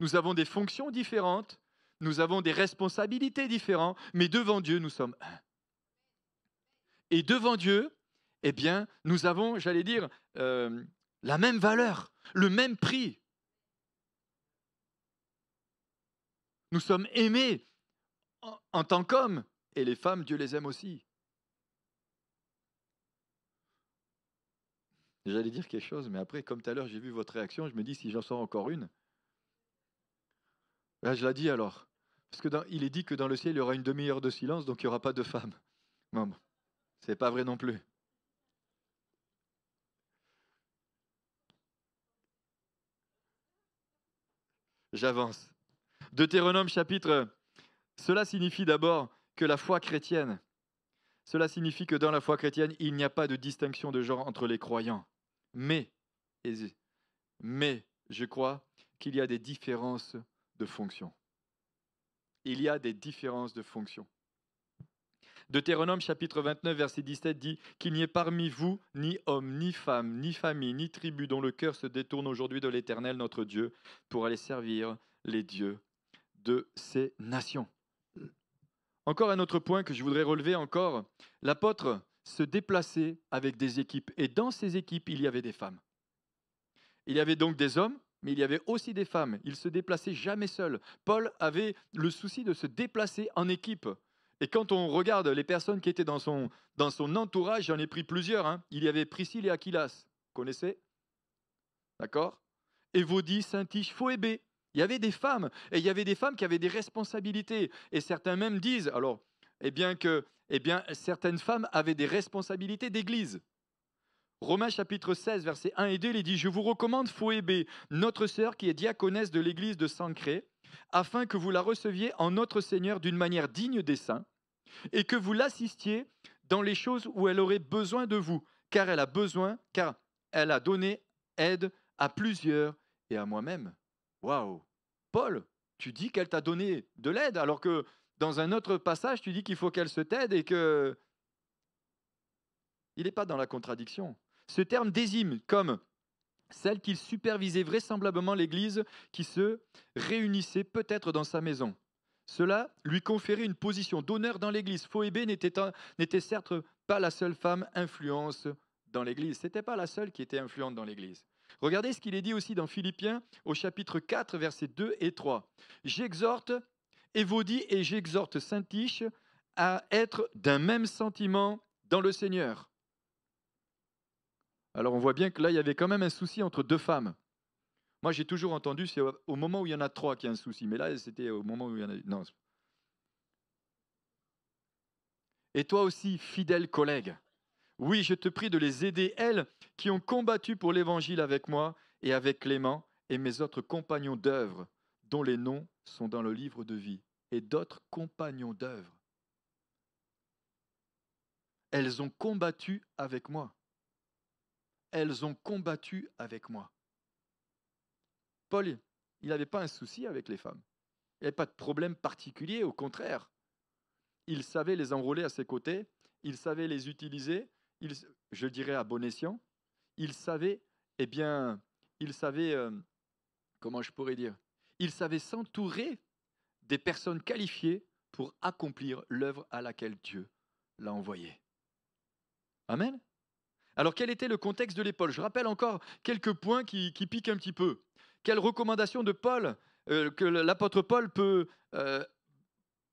nous avons des fonctions différentes, nous avons des responsabilités différentes, mais devant Dieu, nous sommes un. Et devant Dieu, eh bien, nous avons, j'allais dire, la même valeur, le même prix. Nous sommes aimés en tant qu'hommes, et les femmes, Dieu les aime aussi. J'allais dire quelque chose, mais après, comme tout à l'heure, j'ai vu votre réaction, je me dis, si j'en sors encore une, là, je la dis alors. Parce qu'il est dit que dans le ciel, il y aura une demi-heure de silence, donc il n'y aura pas de femmes. Non, c'est pas vrai non plus. J'avance. Deutéronome chapitre, cela signifie d'abord que la foi chrétienne, cela signifie que dans la foi chrétienne, il n'y a pas de distinction de genre entre les croyants. Mais, je crois qu'il y a des différences de fonction. Il y a des différences de fonction. Deutéronome chapitre 29, verset 17 dit qu'il n'y ait parmi vous ni homme, ni femme, ni famille, ni tribu dont le cœur se détourne aujourd'hui de l'Éternel notre Dieu pour aller servir les dieux de ces nations. Encore un autre point que je voudrais relever encore, l'apôtre se déplaçait avec des équipes et dans ces équipes, il y avait des femmes. Il y avait donc des hommes, mais il y avait aussi des femmes. Il ne se déplaçait jamais seul. Paul avait le souci de se déplacer en équipe. Et quand on regarde les personnes qui étaient dans son entourage, j'en ai pris plusieurs. Hein. Il y avait Priscille et Aquilas. Vous connaissez? D'accord? Évodie, Syntyche, Phoébé. Il y avait des femmes. Et il y avait des femmes qui avaient des responsabilités. Et certains même disent, alors, certaines femmes avaient des responsabilités d'église. Romains chapitre 16, versets 1 et 2, il est dit « Je vous recommande Phoébé, notre sœur qui est diaconesse de l'église de Sancré, afin que vous la receviez en notre Seigneur d'une manière digne des saints, et que vous l'assistiez dans les choses où elle aurait besoin de vous, car elle a donné aide à plusieurs et à moi-même. » Waouh! Paul, tu dis qu'elle t'a donné de l'aide, alors que dans un autre passage, tu dis qu'il faut qu'elle se t'aide et que... Il n'est pas dans la contradiction. Ce terme désigne comme celle qui supervisait vraisemblablement l'Église qui se réunissait peut-être dans sa maison. Cela lui conférait une position d'honneur dans l'Église. Phoébé n'était certes pas la seule femme influence dans l'Église. Ce n'était pas la seule qui était influente dans l'Église. Regardez ce qu'il est dit aussi dans Philippiens au chapitre 4, versets 2 et 3. « J'exhorte Évodie et j'exhorte Syntyche à être d'un même sentiment dans le Seigneur. » Alors on voit bien que là, il y avait quand même un souci entre deux femmes. Moi, j'ai toujours entendu, c'est au moment où il y en a trois qu'il y a un souci. Mais là, c'était au moment où il y en a... Non. Et toi aussi, fidèle collègue, oui, je te prie de les aider, elles, qui ont combattu pour l'Évangile avec moi et avec Clément et mes autres compagnons d'œuvre, dont les noms sont dans le livre de vie, et d'autres compagnons d'œuvre. Elles ont combattu avec moi. Elles ont combattu avec moi. Paul, il n'avait pas un souci avec les femmes. Il n'y avait pas de problème particulier, au contraire. Il savait les enrôler à ses côtés, il savait les utiliser, je dirais à bon escient. Il savait, comment je pourrais dire, il savait s'entourer des personnes qualifiées pour accomplir l'œuvre à laquelle Dieu l'a envoyé. Amen. Alors, quel était le contexte de l'époque? Je rappelle encore quelques points qui piquent un petit peu. Quelle recommandation de Paul que l'apôtre Paul peut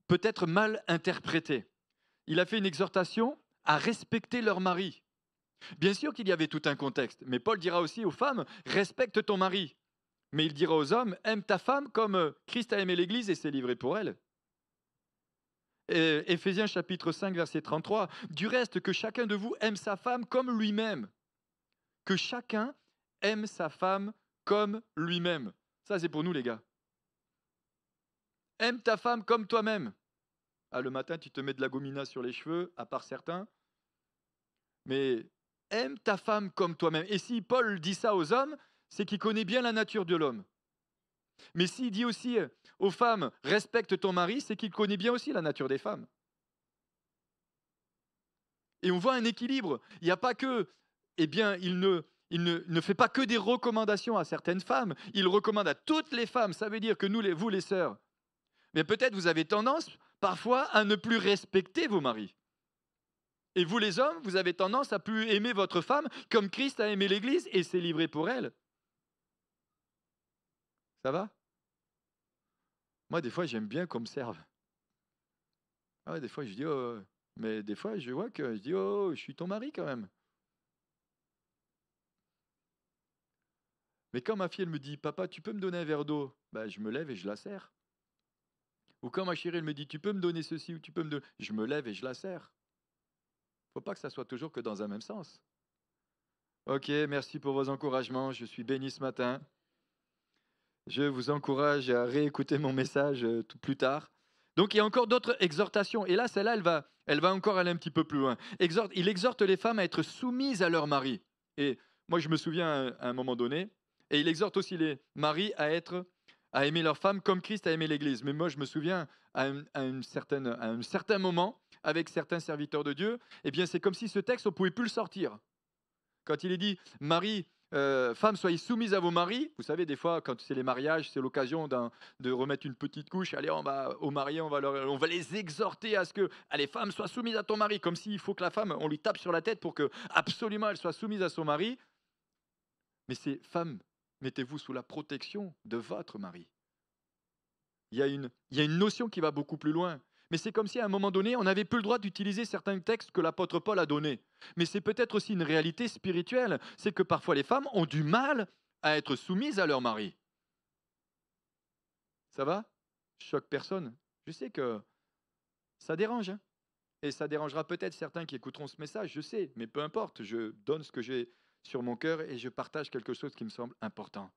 être mal interprétée? Il a fait une exhortation à respecter leur mari. Bien sûr qu'il y avait tout un contexte, mais Paul dira aussi aux femmes, respecte ton mari. Mais il dira aux hommes, aime ta femme comme Christ a aimé l'Église et s'est livré pour elle. Éphésiens chapitre 5, verset 33, du reste que chacun de vous aime sa femme comme lui-même. Que chacun aime sa femme comme lui-même. Ça, c'est pour nous, les gars. Aime ta femme comme toi-même. Ah, le matin, tu te mets de la gomina sur les cheveux, à part certains. Mais aime ta femme comme toi-même. Et si Paul dit ça aux hommes, c'est qu'il connaît bien la nature de l'homme. Mais s'il dit aussi aux femmes, respecte ton mari, c'est qu'il connaît bien aussi la nature des femmes. Et on voit un équilibre. Il n'y a pas que, il ne fait pas que des recommandations à certaines femmes. Il recommande à toutes les femmes. Ça veut dire que vous les sœurs, mais peut-être vous avez tendance parfois à ne plus respecter vos maris. Et vous les hommes, vous avez tendance à plus aimer votre femme comme Christ a aimé l'Église et s'est livré pour elle. Ça va? Moi, des fois, j'aime bien qu'on me serve. Ah, des fois, je dis, oh, mais des fois, je vois que je dis, oh, je suis ton mari quand même. Mais quand ma fille, elle me dit, papa, tu peux me donner un verre d'eau? Ben, je me lève et je la sers. Ou quand ma chérie, elle me dit, tu peux me donner ceci ou tu peux me donner... Je me lève et je la sers. Il ne faut pas que ça soit toujours que dans un même sens. Ok, merci pour vos encouragements. Je suis béni ce matin. Je vous encourage à réécouter mon message tout plus tard. Donc, il y a encore d'autres exhortations. Et là, celle-là, elle va encore aller un petit peu plus loin. Il exhorte les femmes à être soumises à leur mari. Et moi, je me souviens à un moment donné, Et il exhorte aussi les maris à aimer leur femme comme Christ a aimé l'Église. Mais moi, je me souviens, à un certain moment, avec certains serviteurs de Dieu, eh bien, c'est comme si ce texte, on ne pouvait plus le sortir. Quand il est dit, Marie, femmes, soyez soumises à vos maris. Vous savez, des fois, quand c'est les mariages, c'est l'occasion de remettre une petite couche. Allez, aux mariés, on va les exhorter à ce que, allez, femme, sois soumise à ton mari. Comme s'il faut que la femme, on lui tape sur la tête pour que absolument elle soit soumise à son mari. Mais c'est femme, mettez-vous sous la protection de votre mari. Il y a une notion qui va beaucoup plus loin. Mais c'est comme si à un moment donné, on n'avait plus le droit d'utiliser certains textes que l'apôtre Paul a donnés. Mais c'est peut-être aussi une réalité spirituelle. C'est que parfois les femmes ont du mal à être soumises à leur mari. Ça va? Je choque personne. Je sais que ça dérange. Hein, et ça dérangera peut-être certains qui écouteront ce message, je sais. Mais peu importe, je donne ce que j'ai sur mon cœur et je partage quelque chose qui me semble important.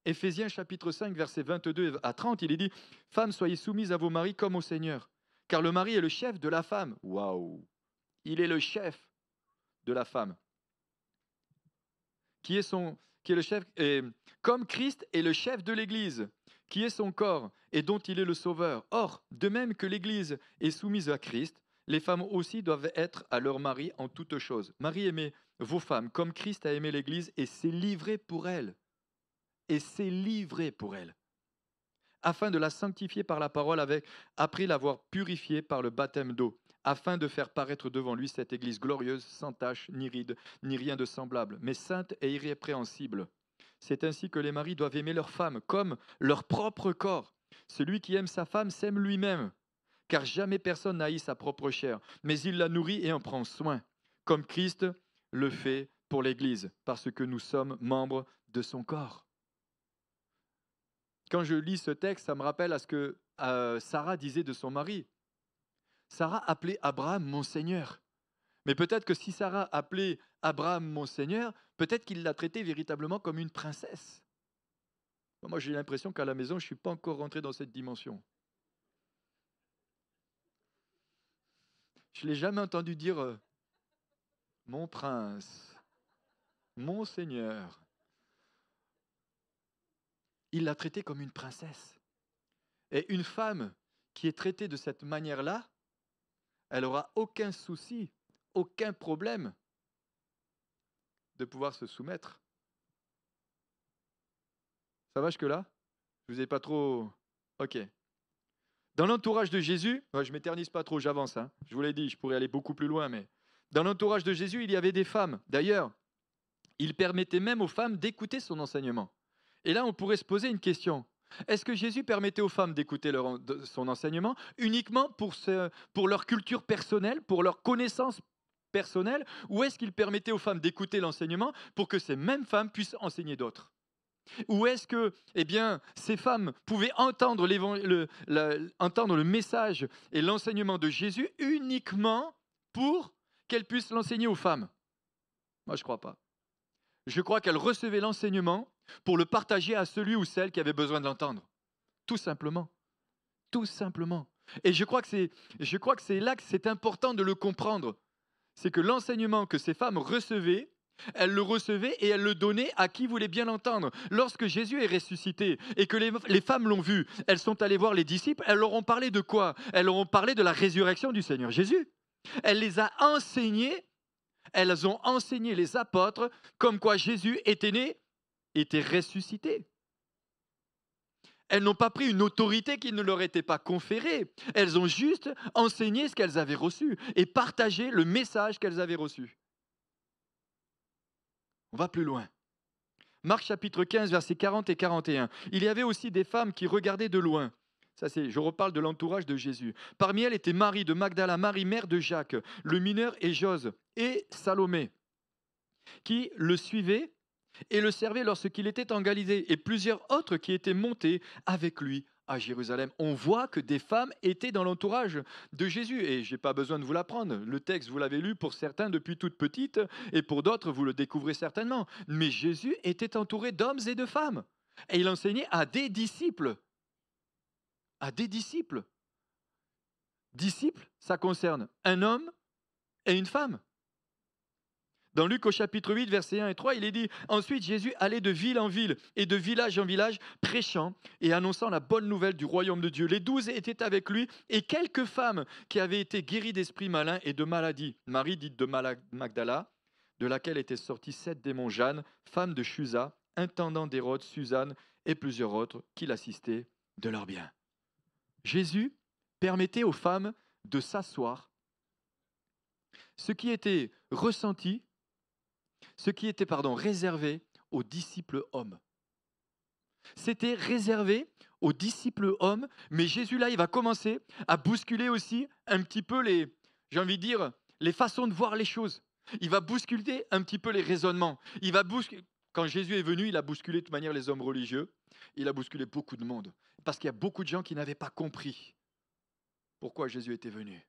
Éphésiens chapitre 5, versets 22 à 30, il est dit « Femmes, soyez soumises à vos maris comme au Seigneur, car le mari est le chef de la femme. » Waouh! Il est le chef de la femme. Qui est le chef, et comme Christ est le chef de l'Église, qui est son corps et dont il est le sauveur. Or, de même que l'Église est soumise à Christ, les femmes aussi doivent être à leur mari en toutes choses. Marie, aimez vos femmes comme Christ a aimé l'Église et s'est livré pour elle. Et s'est livré pour elle, afin de la sanctifier par la parole après l'avoir purifiée par le baptême d'eau, afin de faire paraître devant lui cette Église glorieuse, sans tache, ni ride, ni rien de semblable, mais sainte et irrépréhensible. C'est ainsi que les maris doivent aimer leur femme comme leur propre corps. Celui qui aime sa femme s'aime lui-même, car jamais personne n'haït sa propre chair, mais il la nourrit et en prend soin, comme Christ le fait pour l'Église, parce que nous sommes membres de son corps. Quand je lis ce texte, ça me rappelle à ce que Sarah disait de son mari. Sarah appelait Abraham mon Seigneur. Mais peut-être que si Sarah appelait Abraham mon Seigneur, peut-être qu'il l'a traité véritablement comme une princesse. Moi, j'ai l'impression qu'à la maison, je ne suis pas encore rentré dans cette dimension. Je ne l'ai jamais entendu dire mon prince, mon Seigneur. Il l'a traité comme une princesse. Et une femme qui est traitée de cette manière-là, elle n'aura aucun souci, aucun problème de pouvoir se soumettre. Ça va jusque-là? Je vous ai pas trop... Ok. Dans l'entourage de Jésus, je ne m'éternise pas trop, j'avance. Hein. Je vous l'ai dit, je pourrais aller beaucoup plus loin, mais dans l'entourage de Jésus, il y avait des femmes. D'ailleurs, il permettait même aux femmes d'écouter son enseignement. Et là, on pourrait se poser une question. Est-ce que Jésus permettait aux femmes d'écouter son enseignement uniquement pour leur culture personnelle, pour leur connaissance personnelle, ou est-ce qu'il permettait aux femmes d'écouter l'enseignement pour que ces mêmes femmes puissent enseigner d'autres? Ou est-ce que ces femmes pouvaient entendre le message et l'enseignement de Jésus uniquement pour qu'elles puissent l'enseigner aux femmes? Moi, je ne crois pas. Je crois qu'elles recevaient l'enseignement pour le partager à celui ou celle qui avait besoin de l'entendre. Tout simplement. Tout simplement. Et je crois que c'est là que c'est important de le comprendre. C'est que l'enseignement que ces femmes recevaient, elles le recevaient et elles le donnaient à qui voulait bien l'entendre. Lorsque Jésus est ressuscité et que les femmes l'ont vu, elles sont allées voir les disciples, elles leur ont parlé de quoi? Elles leur ont parlé de la résurrection du Seigneur Jésus. Elle les a enseignés, elles ont enseigné les apôtres comme quoi Jésus était né, était ressuscité. Elles n'ont pas pris une autorité qui ne leur était pas conférée. Elles ont juste enseigné ce qu'elles avaient reçu et partagé le message qu'elles avaient reçu. On va plus loin. Marc chapitre 15, versets 40 et 41. Il y avait aussi des femmes qui regardaient de loin. Je reparle de l'entourage de Jésus. Parmi elles étaient Marie de Magdala, Marie mère de Jacques, le mineur et Jose, et Salomé, qui le suivaient et le servaient lorsqu'il était en Galilée, et plusieurs autres qui étaient montés avec lui à Jérusalem. On voit que des femmes étaient dans l'entourage de Jésus, et je n'ai pas besoin de vous l'apprendre. Le texte, vous l'avez lu pour certains depuis toute petite, et pour d'autres, vous le découvrez certainement. Mais Jésus était entouré d'hommes et de femmes, et il enseignait à des disciples. À des disciples. Disciples, ça concerne un homme et une femme. Dans Luc au chapitre 8, versets 1 et 3, il est dit « Ensuite Jésus allait de ville en ville et de village en village, prêchant et annonçant la bonne nouvelle du royaume de Dieu. Les 12 étaient avec lui et quelques femmes qui avaient été guéries d'esprits malins et de maladies. Marie, dite de Magdala, de laquelle étaient sortis 7 démons, Jeanne, femme de Chusa, intendant d'Hérode, Suzanne et plusieurs autres qui l'assistaient de leurs biens. » Jésus permettait aux femmes de s'asseoir, ce qui était ressenti, ce qui était réservé aux disciples hommes. C'était réservé aux disciples hommes, mais Jésus là, il va commencer à bousculer aussi un petit peu les façons de voir les choses. Il va bousculer un petit peu les raisonnements. Quand Jésus est venu, il a bousculé de toute manière les hommes religieux. Il a bousculé beaucoup de monde. Parce qu'il y a beaucoup de gens qui n'avaient pas compris pourquoi Jésus était venu.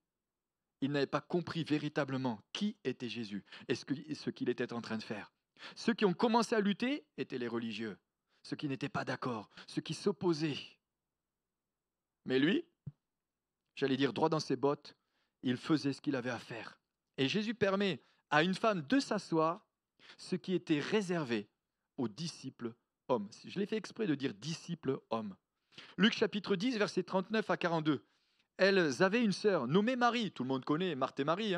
Ils n'avaient pas compris véritablement qui était Jésus et ce qu'il était en train de faire. Ceux qui ont commencé à lutter étaient les religieux, ceux qui n'étaient pas d'accord, ceux qui s'opposaient. Mais lui, j'allais dire droit dans ses bottes, il faisait ce qu'il avait à faire. Et Jésus permet à une femme de s'asseoir, ce qui était réservé aux disciples hommes. Je l'ai fait exprès de dire disciples hommes. Luc chapitre 10, versets 39 à 42. Elles avaient une sœur nommée Marie, tout le monde connaît Marthe et Marie,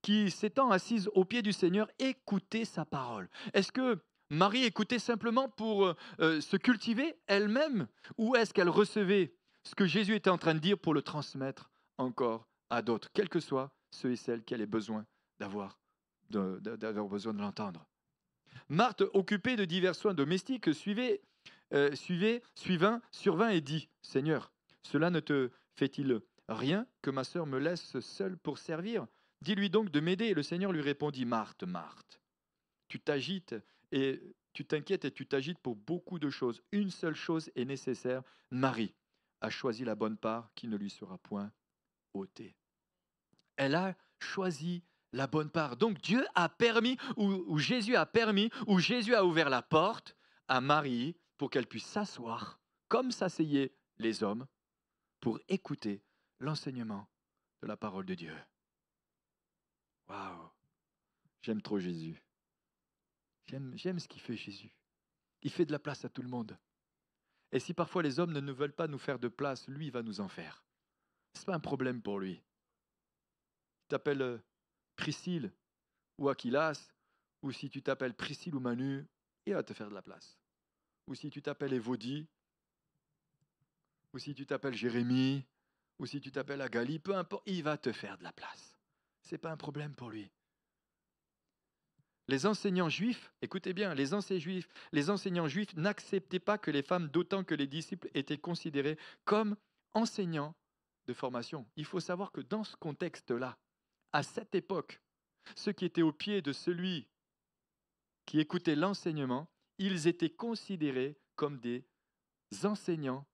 qui s'étant assise aux pieds du Seigneur, écoutait sa parole. Est-ce que Marie écoutait simplement pour se cultiver elle-même, ou est-ce qu'elle recevait ce que Jésus était en train de dire pour le transmettre encore à d'autres, quels que soient ceux et celles qui avaient besoin d'avoir besoin de l'entendre? Marthe, occupée de divers soins domestiques, survint et dit « Seigneur, cela ne te fait-il rien que ma sœur me laisse seule pour servir? Dis-lui donc de m'aider. » Et le Seigneur lui répondit « Marthe, Marthe, tu t'inquiètes et tu t'agites pour beaucoup de choses. Une seule chose est nécessaire. Marie a choisi la bonne part qui ne lui sera point ôtée. » Elle a choisi la bonne part. Donc Dieu a permis, ou Jésus a permis, ou Jésus a ouvert la porte à Marie pour qu'elle puisse s'asseoir, comme s'asseyaient les hommes, pour écouter l'enseignement de la parole de Dieu. Waouh! J'aime trop Jésus. J'aime ce qu'il fait Jésus. Il fait de la place à tout le monde. Et si parfois les hommes ne veulent pas nous faire de place, lui, il va nous en faire. Ce n'est pas un problème pour lui. Tu t'appelles Priscille ou Aquilas, ou si tu t'appelles Priscille ou Manu, il va te faire de la place. Ou si tu t'appelles Évodie, ou si tu t'appelles Jérémie, ou si tu t'appelles Agali, peu importe, il va te faire de la place. Ce n'est pas un problème pour lui. Les enseignants juifs, écoutez bien, les enseignants juifs n'acceptaient pas que les femmes, d'autant que les disciples étaient considérés comme enseignants de formation. Il faut savoir que dans ce contexte-là, à cette époque, ceux qui étaient au pied de celui qui écoutait l'enseignement, ils étaient considérés comme des enseignants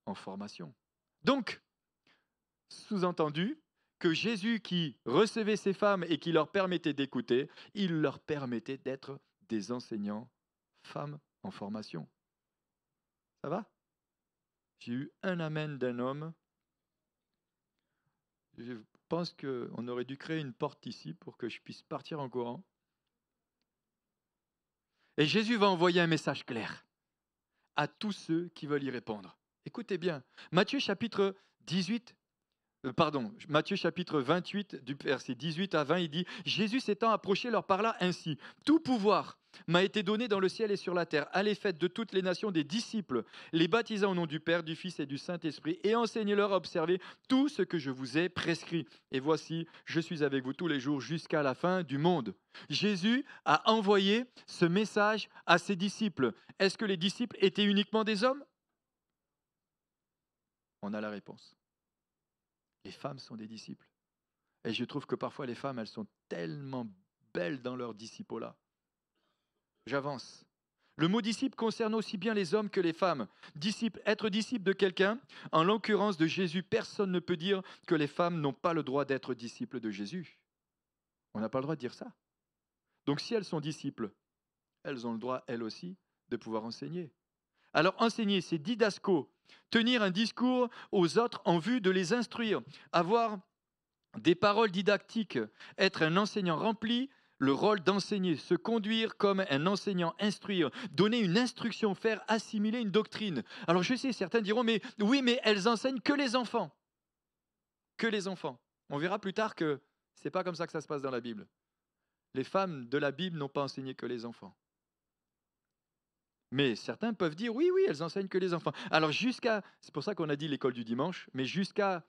en formation. Donc, sous-entendu, que Jésus qui recevait ces femmes et qui leur permettait d'écouter, il leur permettait d'être des enseignants femmes en formation. Ça va? J'ai eu un amen d'un homme. Je pense qu'on aurait dû créer une porte ici pour que je puisse partir en courant. Et Jésus va envoyer un message clair à tous ceux qui veulent y répondre. Écoutez bien, Matthieu chapitre 28, du verset 18 à 20, il dit « Jésus s'étant approché leur parla ainsi. Tout pouvoir m'a été donné dans le ciel et sur la terre. Allez, faites de toutes les nations des disciples, les baptisant au nom du Père, du Fils et du Saint-Esprit, et enseignez-leur à observer tout ce que je vous ai prescrit. Et voici, je suis avec vous tous les jours jusqu'à la fin du monde. » Jésus a envoyé ce message à ses disciples. Est-ce que les disciples étaient uniquement des hommes? On a la réponse. Les femmes sont des disciples. Et je trouve que parfois les femmes, elles sont tellement belles dans leur disciple-là. J'avance. Le mot disciple concerne aussi bien les hommes que les femmes. Disciple, être disciple de quelqu'un, en l'occurrence de Jésus, personne ne peut dire que les femmes n'ont pas le droit d'être disciples de Jésus. On n'a pas le droit de dire ça. Donc si elles sont disciples, elles ont le droit, elles aussi, de pouvoir enseigner. Alors enseigner, c'est didasco, tenir un discours aux autres en vue de les instruire, avoir des paroles didactiques, être un enseignant rempli le rôle d'enseigner, se conduire comme un enseignant, instruire, donner une instruction, faire assimiler une doctrine. Alors je sais, certains diront, mais oui, mais elles enseignent que les enfants. Que les enfants. On verra plus tard que ce n'est pas comme ça que ça se passe dans la Bible. Les femmes de la Bible n'ont pas enseigné que les enfants. Mais certains peuvent dire, oui, oui, elles enseignent que les enfants. Alors c'est pour ça qu'on a dit l'école du dimanche, mais jusqu'à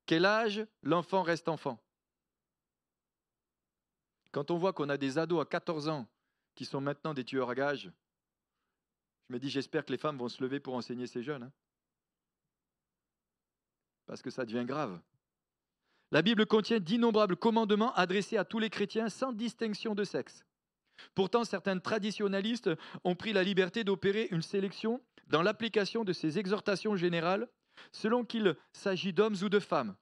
quel âge l'enfant reste enfant? Quand on voit qu'on a des ados à 14 ans qui sont maintenant des tueurs à gages, je me dis, j'espère que les femmes vont se lever pour enseigner ces jeunes. Parce que ça devient grave. La Bible contient d'innombrables commandements adressés à tous les chrétiens sans distinction de sexe. Pourtant, certains traditionalistes ont pris la liberté d'opérer une sélection dans l'application de ces exhortations générales selon qu'il s'agit d'hommes ou de femmes.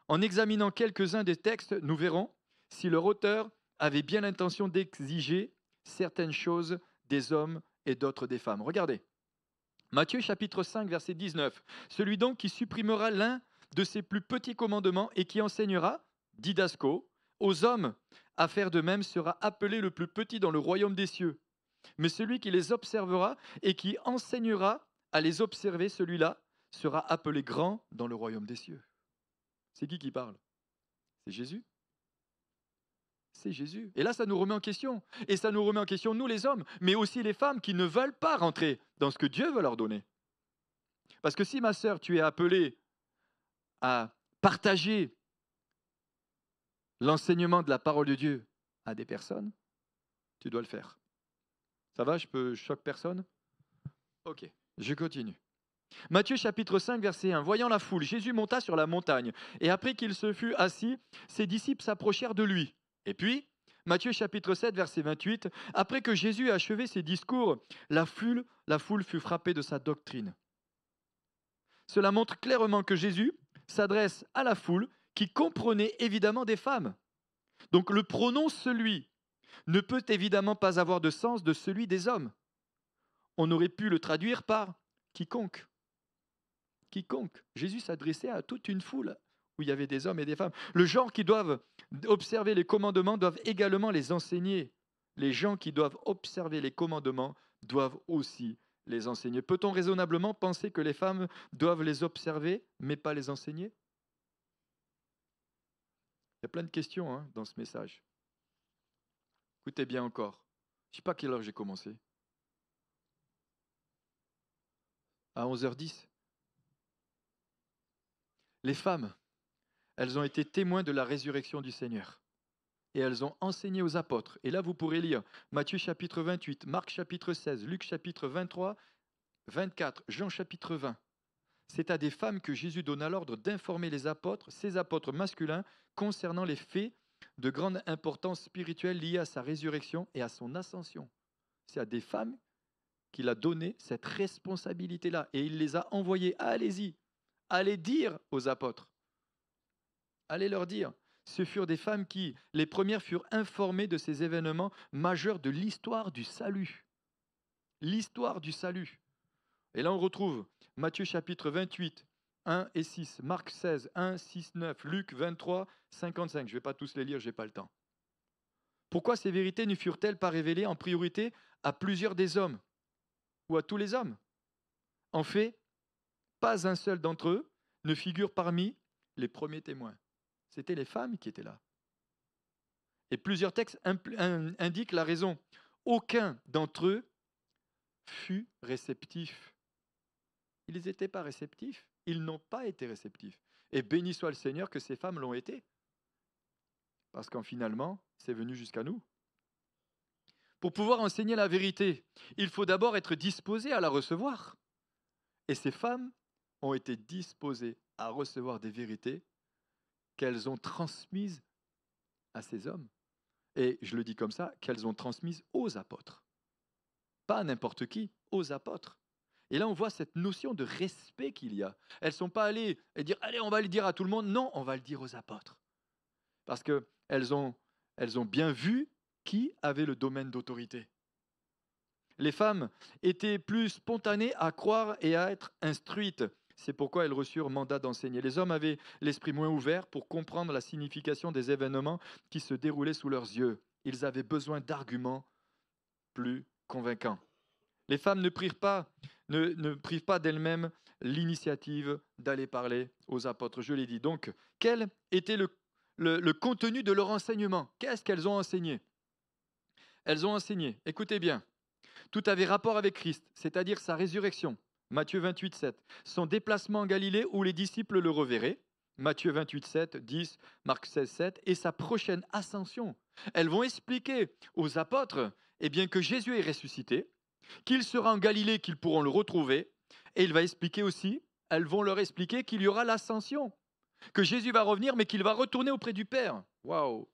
En examinant quelques-uns des textes, nous verrons si leur auteur avait bien l'intention d'exiger certaines choses des hommes et d'autres des femmes. Regardez, Matthieu chapitre 5, verset 19. Celui donc qui supprimera l'un de ses plus petits commandements et qui enseignera, didasco, aux hommes à faire de même sera appelé le plus petit dans le royaume des cieux. Mais celui qui les observera et qui enseignera à les observer, celui-là sera appelé grand dans le royaume des cieux. C'est qui parle? C'est Jésus. C'est Jésus. Et là, ça nous remet en question. Et ça nous remet en question, nous les hommes, mais aussi les femmes qui ne veulent pas rentrer dans ce que Dieu veut leur donner. Parce que si, ma sœur, tu es appelée à partager l'enseignement de la parole de Dieu à des personnes, tu dois le faire. Ça va, je choque personne? Ok, je continue. Matthieu chapitre 5, verset 1. Voyant la foule, Jésus monta sur la montagne. Et après qu'il se fut assis, ses disciples s'approchèrent de lui. Et puis, Matthieu chapitre 7, verset 28. Après que Jésus eut achevé ses discours, la foule fut frappée de sa doctrine. Cela montre clairement que Jésus s'adresse à la foule qui comprenait évidemment des femmes. Donc le pronom celui ne peut évidemment pas avoir de sens de celui des hommes. On aurait pu le traduire par quiconque. Quiconque. Jésus s'adressait à toute une foule où il y avait des hommes et des femmes. Le genre qui doivent observer les commandements doivent également les enseigner. Les gens qui doivent observer les commandements doivent aussi les enseigner. Peut-on raisonnablement penser que les femmes doivent les observer, mais pas les enseigner? Il y a plein de questions dans ce message. Écoutez bien encore. Je ne sais pas à quelle heure j'ai commencé. À 11h10. Les femmes, elles ont été témoins de la résurrection du Seigneur. Et elles ont enseigné aux apôtres. Et là, vous pourrez lire Matthieu chapitre 28, Marc chapitre 16, Luc chapitre 23, 24, Jean chapitre 20. C'est à des femmes que Jésus donna l'ordre d'informer les apôtres, ses apôtres masculins, concernant les faits de grande importance spirituelle liés à sa résurrection et à son ascension. C'est à des femmes qu'il a donné cette responsabilité-là. Et il les a envoyées. Allez-y, allez dire aux apôtres. Allez leur dire. Ce furent des femmes qui, les premières, furent informées de ces événements majeurs de l'histoire du salut. L'histoire du salut. Et là, on retrouve Matthieu chapitre 28, 1 et 6, Marc 16, 1, 6, 9, Luc 23, 55. Je ne vais pas tous les lire, je n'ai pas le temps. Pourquoi ces vérités ne furent-elles pas révélées en priorité à plusieurs des hommes ou à tous les hommes? En fait, pas un seul d'entre eux ne figure parmi les premiers témoins. C'était les femmes qui étaient là. Et plusieurs textes indiquent la raison. Aucun d'entre eux fut réceptif. Ils n'étaient pas réceptifs. Ils n'ont pas été réceptifs. Et béni soit le Seigneur que ces femmes l'ont été. Parce qu'en finalement, c'est venu jusqu'à nous. Pour pouvoir enseigner la vérité, il faut d'abord être disposé à la recevoir. Et ces femmes ont été disposées à recevoir des vérités qu'elles ont transmises à ces hommes. Et je le dis comme ça, qu'elles ont transmises aux apôtres. Pas à n'importe qui, aux apôtres. Et là, on voit cette notion de respect qu'il y a. Elles ne sont pas allées et dire, allez, on va le dire à tout le monde. Non, on va le dire aux apôtres. Parce qu'elles ont bien vu qui avait le domaine d'autorité. Les femmes étaient plus spontanées à croire et à être instruites. C'est pourquoi elles reçurent mandat d'enseigner. Les hommes avaient l'esprit moins ouvert pour comprendre la signification des événements qui se déroulaient sous leurs yeux. Ils avaient besoin d'arguments plus convaincants. Les femmes ne prirent pas d'elles-mêmes l'initiative d'aller parler aux apôtres. Je l'ai dit. Donc, quel était le contenu de leur enseignement? Qu'est-ce qu'elles ont enseigné? Elles ont enseigné, écoutez bien, tout avait rapport avec Christ, c'est-à-dire sa résurrection. Matthieu 28, 7. Son déplacement en Galilée où les disciples le reverraient. Matthieu 28, 7, 10, Marc 16, 7. Et sa prochaine ascension. Elles vont expliquer aux apôtres que Jésus est ressuscité, qu'il sera en Galilée, qu'ils pourront le retrouver. Et elles vont leur expliquer qu'il y aura l'ascension, que Jésus va revenir, mais qu'il va retourner auprès du Père. Waouh!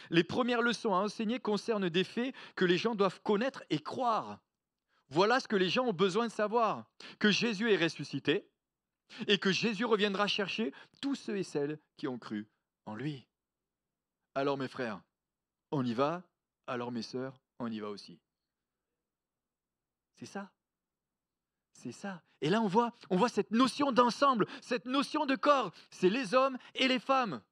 Les premières leçons à enseigner concernent des faits que les gens doivent connaître et croire. Voilà ce que les gens ont besoin de savoir, que Jésus est ressuscité et que Jésus reviendra chercher tous ceux et celles qui ont cru en lui. Alors mes frères, on y va, alors mes sœurs, on y va aussi. C'est ça. C'est ça. Et là, on voit cette notion d'ensemble, cette notion de corps. C'est les hommes et les femmes.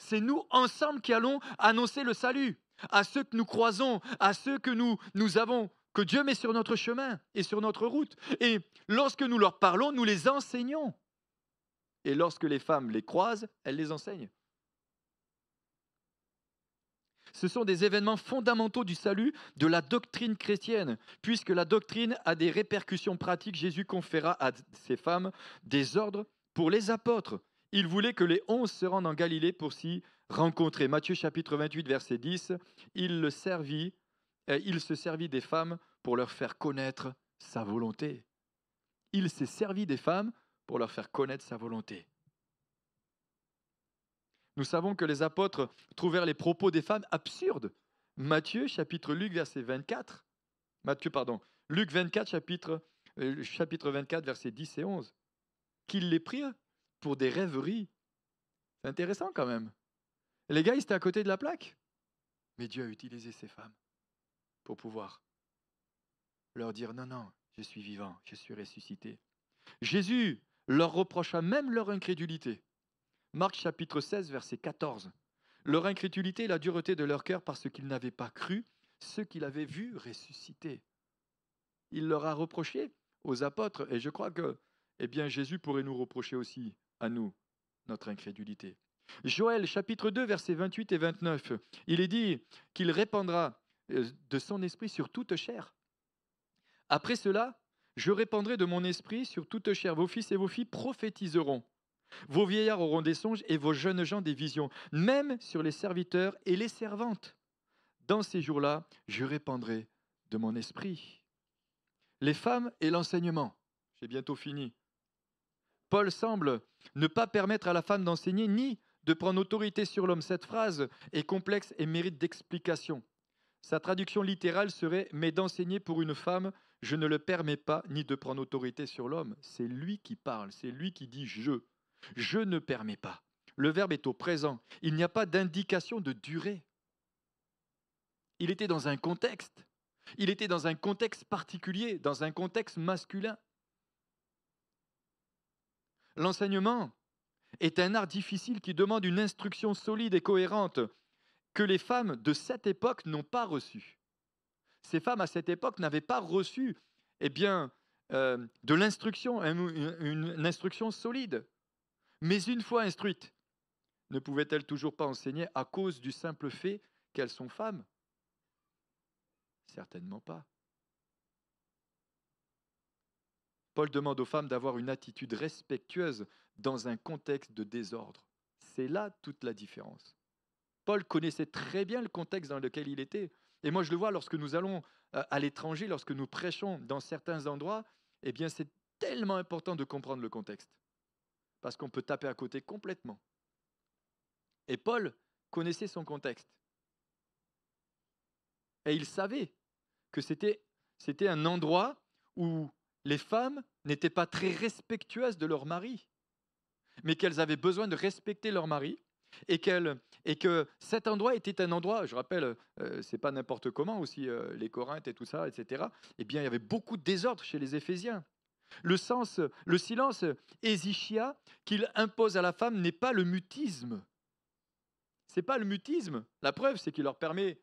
C'est nous ensemble qui allons annoncer le salut à ceux que nous croisons, à ceux que nous avons, que Dieu met sur notre chemin et sur notre route. Et lorsque nous leur parlons, nous les enseignons. Et lorsque les femmes les croisent, elles les enseignent. Ce sont des événements fondamentaux du salut de la doctrine chrétienne, puisque la doctrine a des répercussions pratiques. Jésus conféra à ces femmes des ordres pour les apôtres. Il voulait que les 11 se rendent en Galilée pour s'y rencontrer. Matthieu chapitre 28, verset 10, il se servit des femmes pour leur faire connaître sa volonté. Il s'est servi des femmes pour leur faire connaître sa volonté. Nous savons que les apôtres trouvèrent les propos des femmes absurdes. Luc 24, chapitre 24, versets 10 et 11. Qu'ils les prirent pour des rêveries. C'est intéressant quand même. Les gars, ils étaient à côté de la plaque. Mais Dieu a utilisé ces femmes pour pouvoir leur dire non, non, je suis vivant, je suis ressuscité. Jésus leur reprocha même leur incrédulité. Marc chapitre 16, verset 14. Leur incrédulité et la dureté de leur cœur parce qu'ils n'avaient pas cru ce qu'il avait vu ressusciter. Il leur a reproché aux apôtres, et je crois que Jésus pourrait nous reprocher aussi à nous notre incrédulité. Joël chapitre 2, versets 28 et 29, il est dit qu'il répandra de son esprit sur toute chair. Après cela, je répandrai de mon esprit sur toute chair. Vos fils et vos filles prophétiseront. Vos vieillards auront des songes et vos jeunes gens des visions, même sur les serviteurs et les servantes. Dans ces jours-là, je répandrai de mon esprit. Les femmes et l'enseignement. J'ai bientôt fini. Paul semble ne pas permettre à la femme d'enseigner ni de prendre autorité sur l'homme. Cette phrase est complexe et mérite d'explication. Sa traduction littérale serait « mais d'enseigner pour une femme, je ne le permets pas, ni de prendre autorité sur l'homme ». C'est lui qui parle, c'est lui qui dit « je ». Je ne permets pas. Le verbe est au présent. Il n'y a pas d'indication de durée. Il était dans un contexte. Il était dans un contexte particulier, dans un contexte masculin. L'enseignement est un art difficile qui demande une instruction solide et cohérente que les femmes de cette époque n'ont pas reçue. Ces femmes à cette époque n'avaient pas reçu de l'instruction, une instruction solide. Mais une fois instruites, ne pouvaient-elles toujours pas enseigner à cause du simple fait qu'elles sont femmes? Certainement pas. Paul demande aux femmes d'avoir une attitude respectueuse dans un contexte de désordre. C'est là toute la différence. Paul connaissait très bien le contexte dans lequel il était. Et moi, je le vois lorsque nous allons à l'étranger, lorsque nous prêchons dans certains endroits, c'est tellement important de comprendre le contexte. Parce qu'on peut taper à côté complètement. Et Paul connaissait son contexte. Et il savait que c'était un endroit où les femmes n'étaient pas très respectueuses de leur mari, mais qu'elles avaient besoin de respecter leur mari, et que cet endroit était un endroit, je rappelle, c'est pas n'importe comment aussi, les Corinthes et tout ça, etc. Il y avait beaucoup de désordre chez les Éphésiens. Le silence hésychia qu'il impose à la femme n'est pas le mutisme. C'est pas le mutisme. La preuve, c'est qu'il leur permet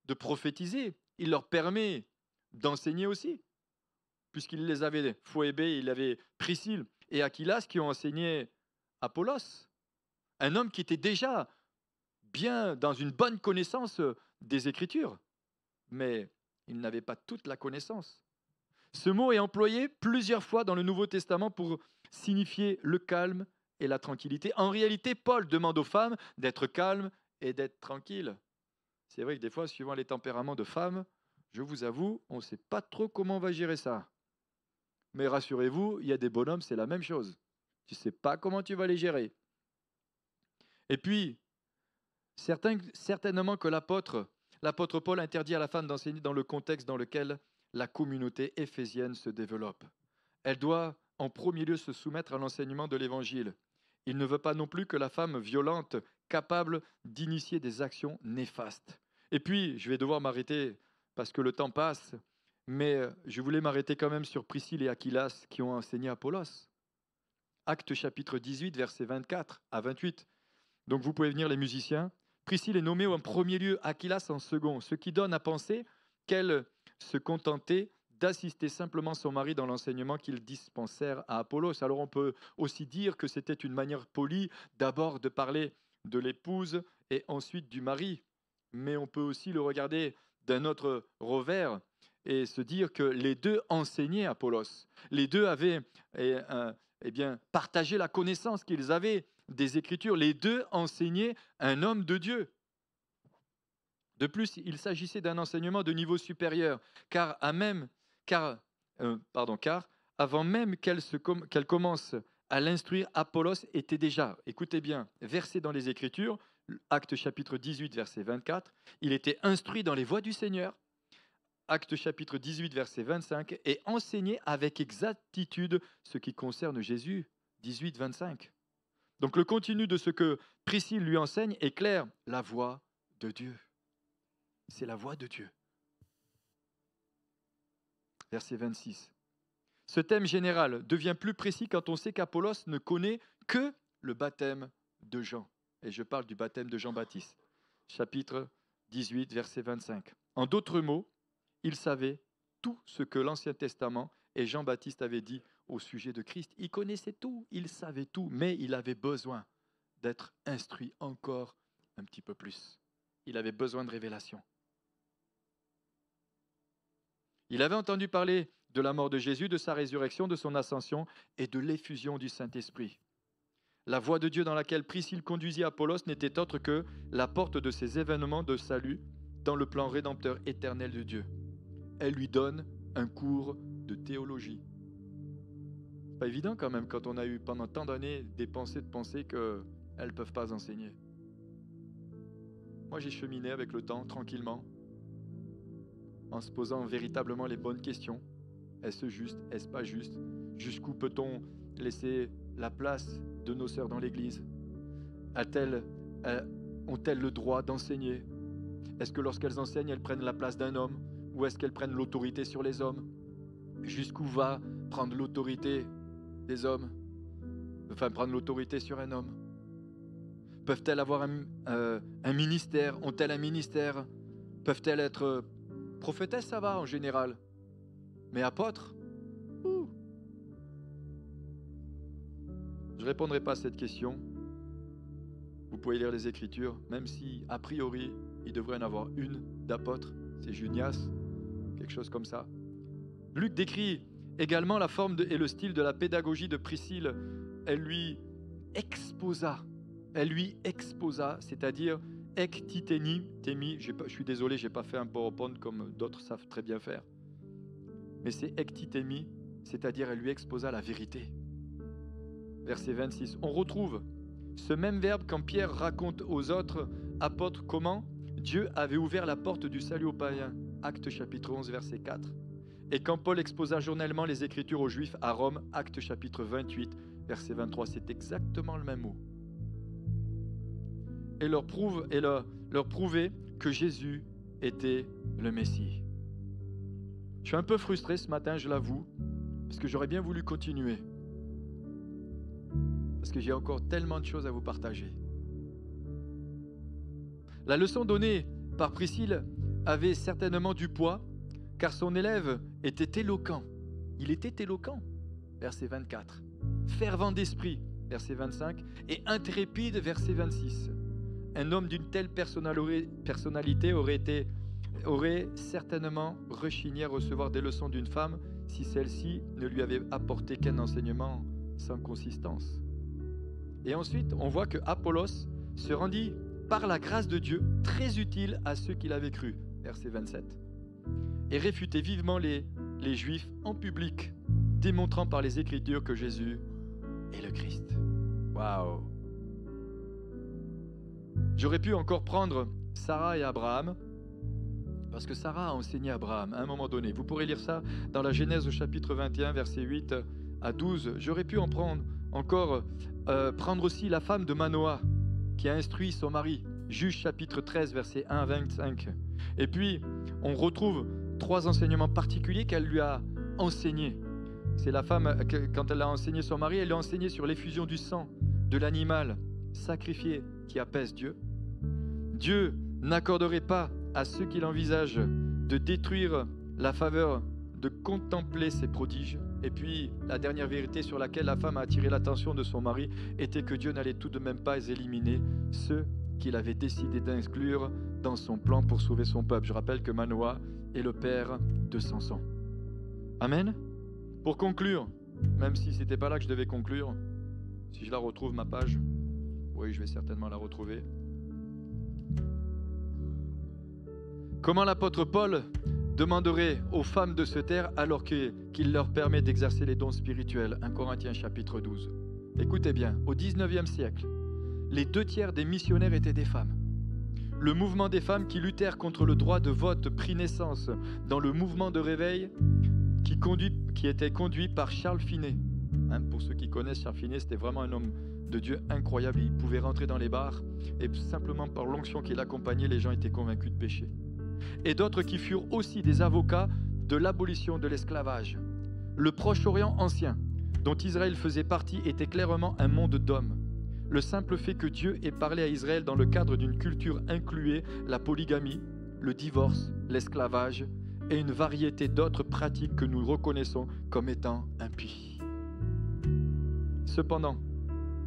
de prophétiser. Il leur permet d'enseigner aussi, puisqu'il les avait, Phoébé, il avait Priscille et Aquilas qui ont enseigné Apollos, un homme qui était déjà bien dans une bonne connaissance des Écritures, mais il n'avait pas toute la connaissance. Ce mot est employé plusieurs fois dans le Nouveau Testament pour signifier le calme et la tranquillité. En réalité, Paul demande aux femmes d'être calmes et d'être tranquilles. C'est vrai que des fois, suivant les tempéraments de femmes, je vous avoue, on ne sait pas trop comment on va gérer ça. Mais rassurez-vous, il y a des bonhommes, c'est la même chose. Tu ne sais pas comment tu vas les gérer. Et puis, certainement que l'apôtre Paul interdit à la femme d'enseigner dans le contexte dans lequel la communauté éphésienne se développe. Elle doit en premier lieu se soumettre à l'enseignement de l'Évangile. Il ne veut pas non plus que la femme violente, capable d'initier des actions néfastes. Et puis, je vais devoir m'arrêter parce que le temps passe, mais je voulais m'arrêter quand même sur Priscille et Aquilas qui ont enseigné Apollos. Actes chapitre 18, versets 24 à 28. Donc vous pouvez venir les musiciens. Priscille est nommée en premier lieu, Aquilas en second, ce qui donne à penser qu'elle se contentait d'assister simplement son mari dans l'enseignement qu'ils dispensèrent à Apollos. Alors on peut aussi dire que c'était une manière polie d'abord de parler de l'épouse et ensuite du mari. Mais on peut aussi le regarder d'un autre revers et se dire que les deux enseignaient Apollos. Les deux avaient partagé la connaissance qu'ils avaient des Écritures. Les deux enseignaient un homme de Dieu. De plus, il s'agissait d'un enseignement de niveau supérieur, car avant même qu'elle commence à l'instruire, Apollos était déjà, écoutez bien, versé dans les Écritures, Actes chapitre 18, verset 24, il était instruit dans les voies du Seigneur, Actes chapitre 18, verset 25, et enseigné avec exactitude ce qui concerne Jésus, 18, 25. Donc le contenu de ce que Priscille lui enseigne est clair, la voix de Dieu. C'est la voix de Dieu. Verset 26. Ce thème général devient plus précis quand on sait qu'Apollos ne connaît que le baptême de Jean. Et je parle du baptême de Jean-Baptiste. Chapitre 18, verset 25. En d'autres mots, il savait tout ce que l'Ancien Testament et Jean-Baptiste avaient dit au sujet de Christ. Il connaissait tout, il savait tout, mais il avait besoin d'être instruit encore un petit peu plus. Il avait besoin de révélation. Il avait entendu parler de la mort de Jésus, de sa résurrection, de son ascension et de l'effusion du Saint-Esprit. La voie de Dieu dans laquelle Priscille conduisit Apollos n'était autre que la porte de ces événements de salut dans le plan rédempteur éternel de Dieu. Elle lui donne un cours de théologie. C'est pas évident quand même quand on a eu pendant tant d'années des pensées de penser qu'elles ne peuvent pas enseigner. Moi j'ai cheminé avec le temps tranquillement en se posant véritablement les bonnes questions. Est-ce juste? Est-ce pas juste? Jusqu'où peut-on laisser la place de nos sœurs dans l'Église? Ont-elles le droit d'enseigner? Est-ce que lorsqu'elles enseignent, elles prennent la place d'un homme? Ou est-ce qu'elles prennent l'autorité sur les hommes? Jusqu'où va prendre l'autorité des hommes? Enfin, prendre l'autorité sur un homme? Peuvent-elles avoir un ministère? Ont-elles un ministère? Peuvent-elles être prophétesses? Ça va en général. Mais apôtres? Je ne répondrai pas à cette question. Vous pouvez lire les Écritures, même si, a priori, il devrait en avoir une d'apôtre. C'est Junias, quelque chose comme ça. Luc décrit également la forme et le style de la pédagogie de Priscille. Elle lui exposa, c'est-à-dire ektiteni, je suis désolé, je n'ai pas fait un PowerPoint comme d'autres savent très bien faire. Mais c'est ektitemi, c'est-à-dire elle lui exposa la vérité. Verset 26. On retrouve ce même verbe quand Pierre raconte aux autres apôtres comment Dieu avait ouvert la porte du salut aux païens. Actes chapitre 11, verset 4. Et quand Paul exposa journellement les Écritures aux Juifs à Rome, Actes chapitre 28, verset 23, c'est exactement le même mot. Et leur prouver que Jésus était le Messie. Je suis un peu frustré ce matin, je l'avoue, parce que j'aurais bien voulu continuer. Parce que j'ai encore tellement de choses à vous partager. La leçon donnée par Priscille avait certainement du poids, car son élève était éloquent. Il était éloquent, verset 24. Fervent d'esprit, verset 25. Et intrépide, verset 26. Un homme d'une telle personnalité aurait certainement rechigné à recevoir des leçons d'une femme si celle-ci ne lui avait apporté qu'un enseignement sans consistance. Et ensuite, on voit que Apollos se rendit par la grâce de Dieu très utile à ceux qui l'avaient cru, verset 27, et réfutait vivement les Juifs en public, démontrant par les Écritures que Jésus est le Christ. Waouh! J'aurais pu encore prendre Sarah et Abraham, parce que Sarah a enseigné Abraham à un moment donné. Vous pourrez lire ça dans la Genèse au chapitre 21, versets 8 à 12. J'aurais pu en prendre encore, prendre aussi la femme de Manoah, qui a instruit son mari. Juge chapitre 13, versets 1 à 25. Et puis, on retrouve 3 enseignements particuliers qu'elle lui a enseignés. C'est la femme, quand elle a enseigné son mari, elle lui a enseigné sur l'effusion du sang de l'animal sacrifié qui apaise Dieu. Dieu n'accorderait pas à ceux qui l'envisagent de détruire la faveur de contempler ses prodiges. Et puis, la dernière vérité sur laquelle la femme a attiré l'attention de son mari était que Dieu n'allait tout de même pas éliminer ceux qu'il avait décidé d'inclure dans son plan pour sauver son peuple. Je rappelle que Manoah est le père de Samson. Amen. Pour conclure, même si ce n'était pas là que je devais conclure, si je la retrouve, ma page, oui, je vais certainement la retrouver. Comment l'apôtre Paul demanderait aux femmes de se taire alors qu'il leur permet d'exercer les dons spirituels. 1 Corinthiens chapitre 12. Écoutez bien, au 19e siècle, les 2/3 des missionnaires étaient des femmes. Le mouvement des femmes qui luttèrent contre le droit de vote prit naissance dans le mouvement de réveil qui était conduit par Charles Finet. Pour ceux qui connaissent Charles Finet, c'était vraiment un homme de Dieu incroyable. Il pouvait rentrer dans les bars et simplement par l'onction qui l'accompagnait, les gens étaient convaincus de péché. Et d'autres qui furent aussi des avocats de l'abolition de l'esclavage. Le Proche-Orient ancien, dont Israël faisait partie, était clairement un monde d'hommes. Le simple fait que Dieu ait parlé à Israël dans le cadre d'une culture incluait la polygamie, le divorce, l'esclavage et une variété d'autres pratiques que nous reconnaissons comme étant impies. Cependant,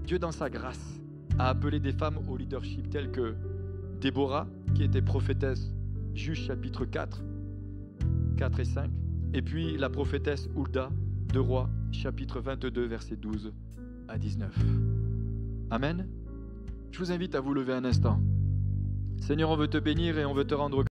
Dieu dans sa grâce a appelé des femmes au leadership telles que Déborah, qui était prophétesse, Juge chapitre 4 et 5, et puis la prophétesse Hulda de Rois chapitre 22 versets 12 à 19. Amen. Je vous invite à vous lever un instant. Seigneur, on veut te bénir et on veut te rendre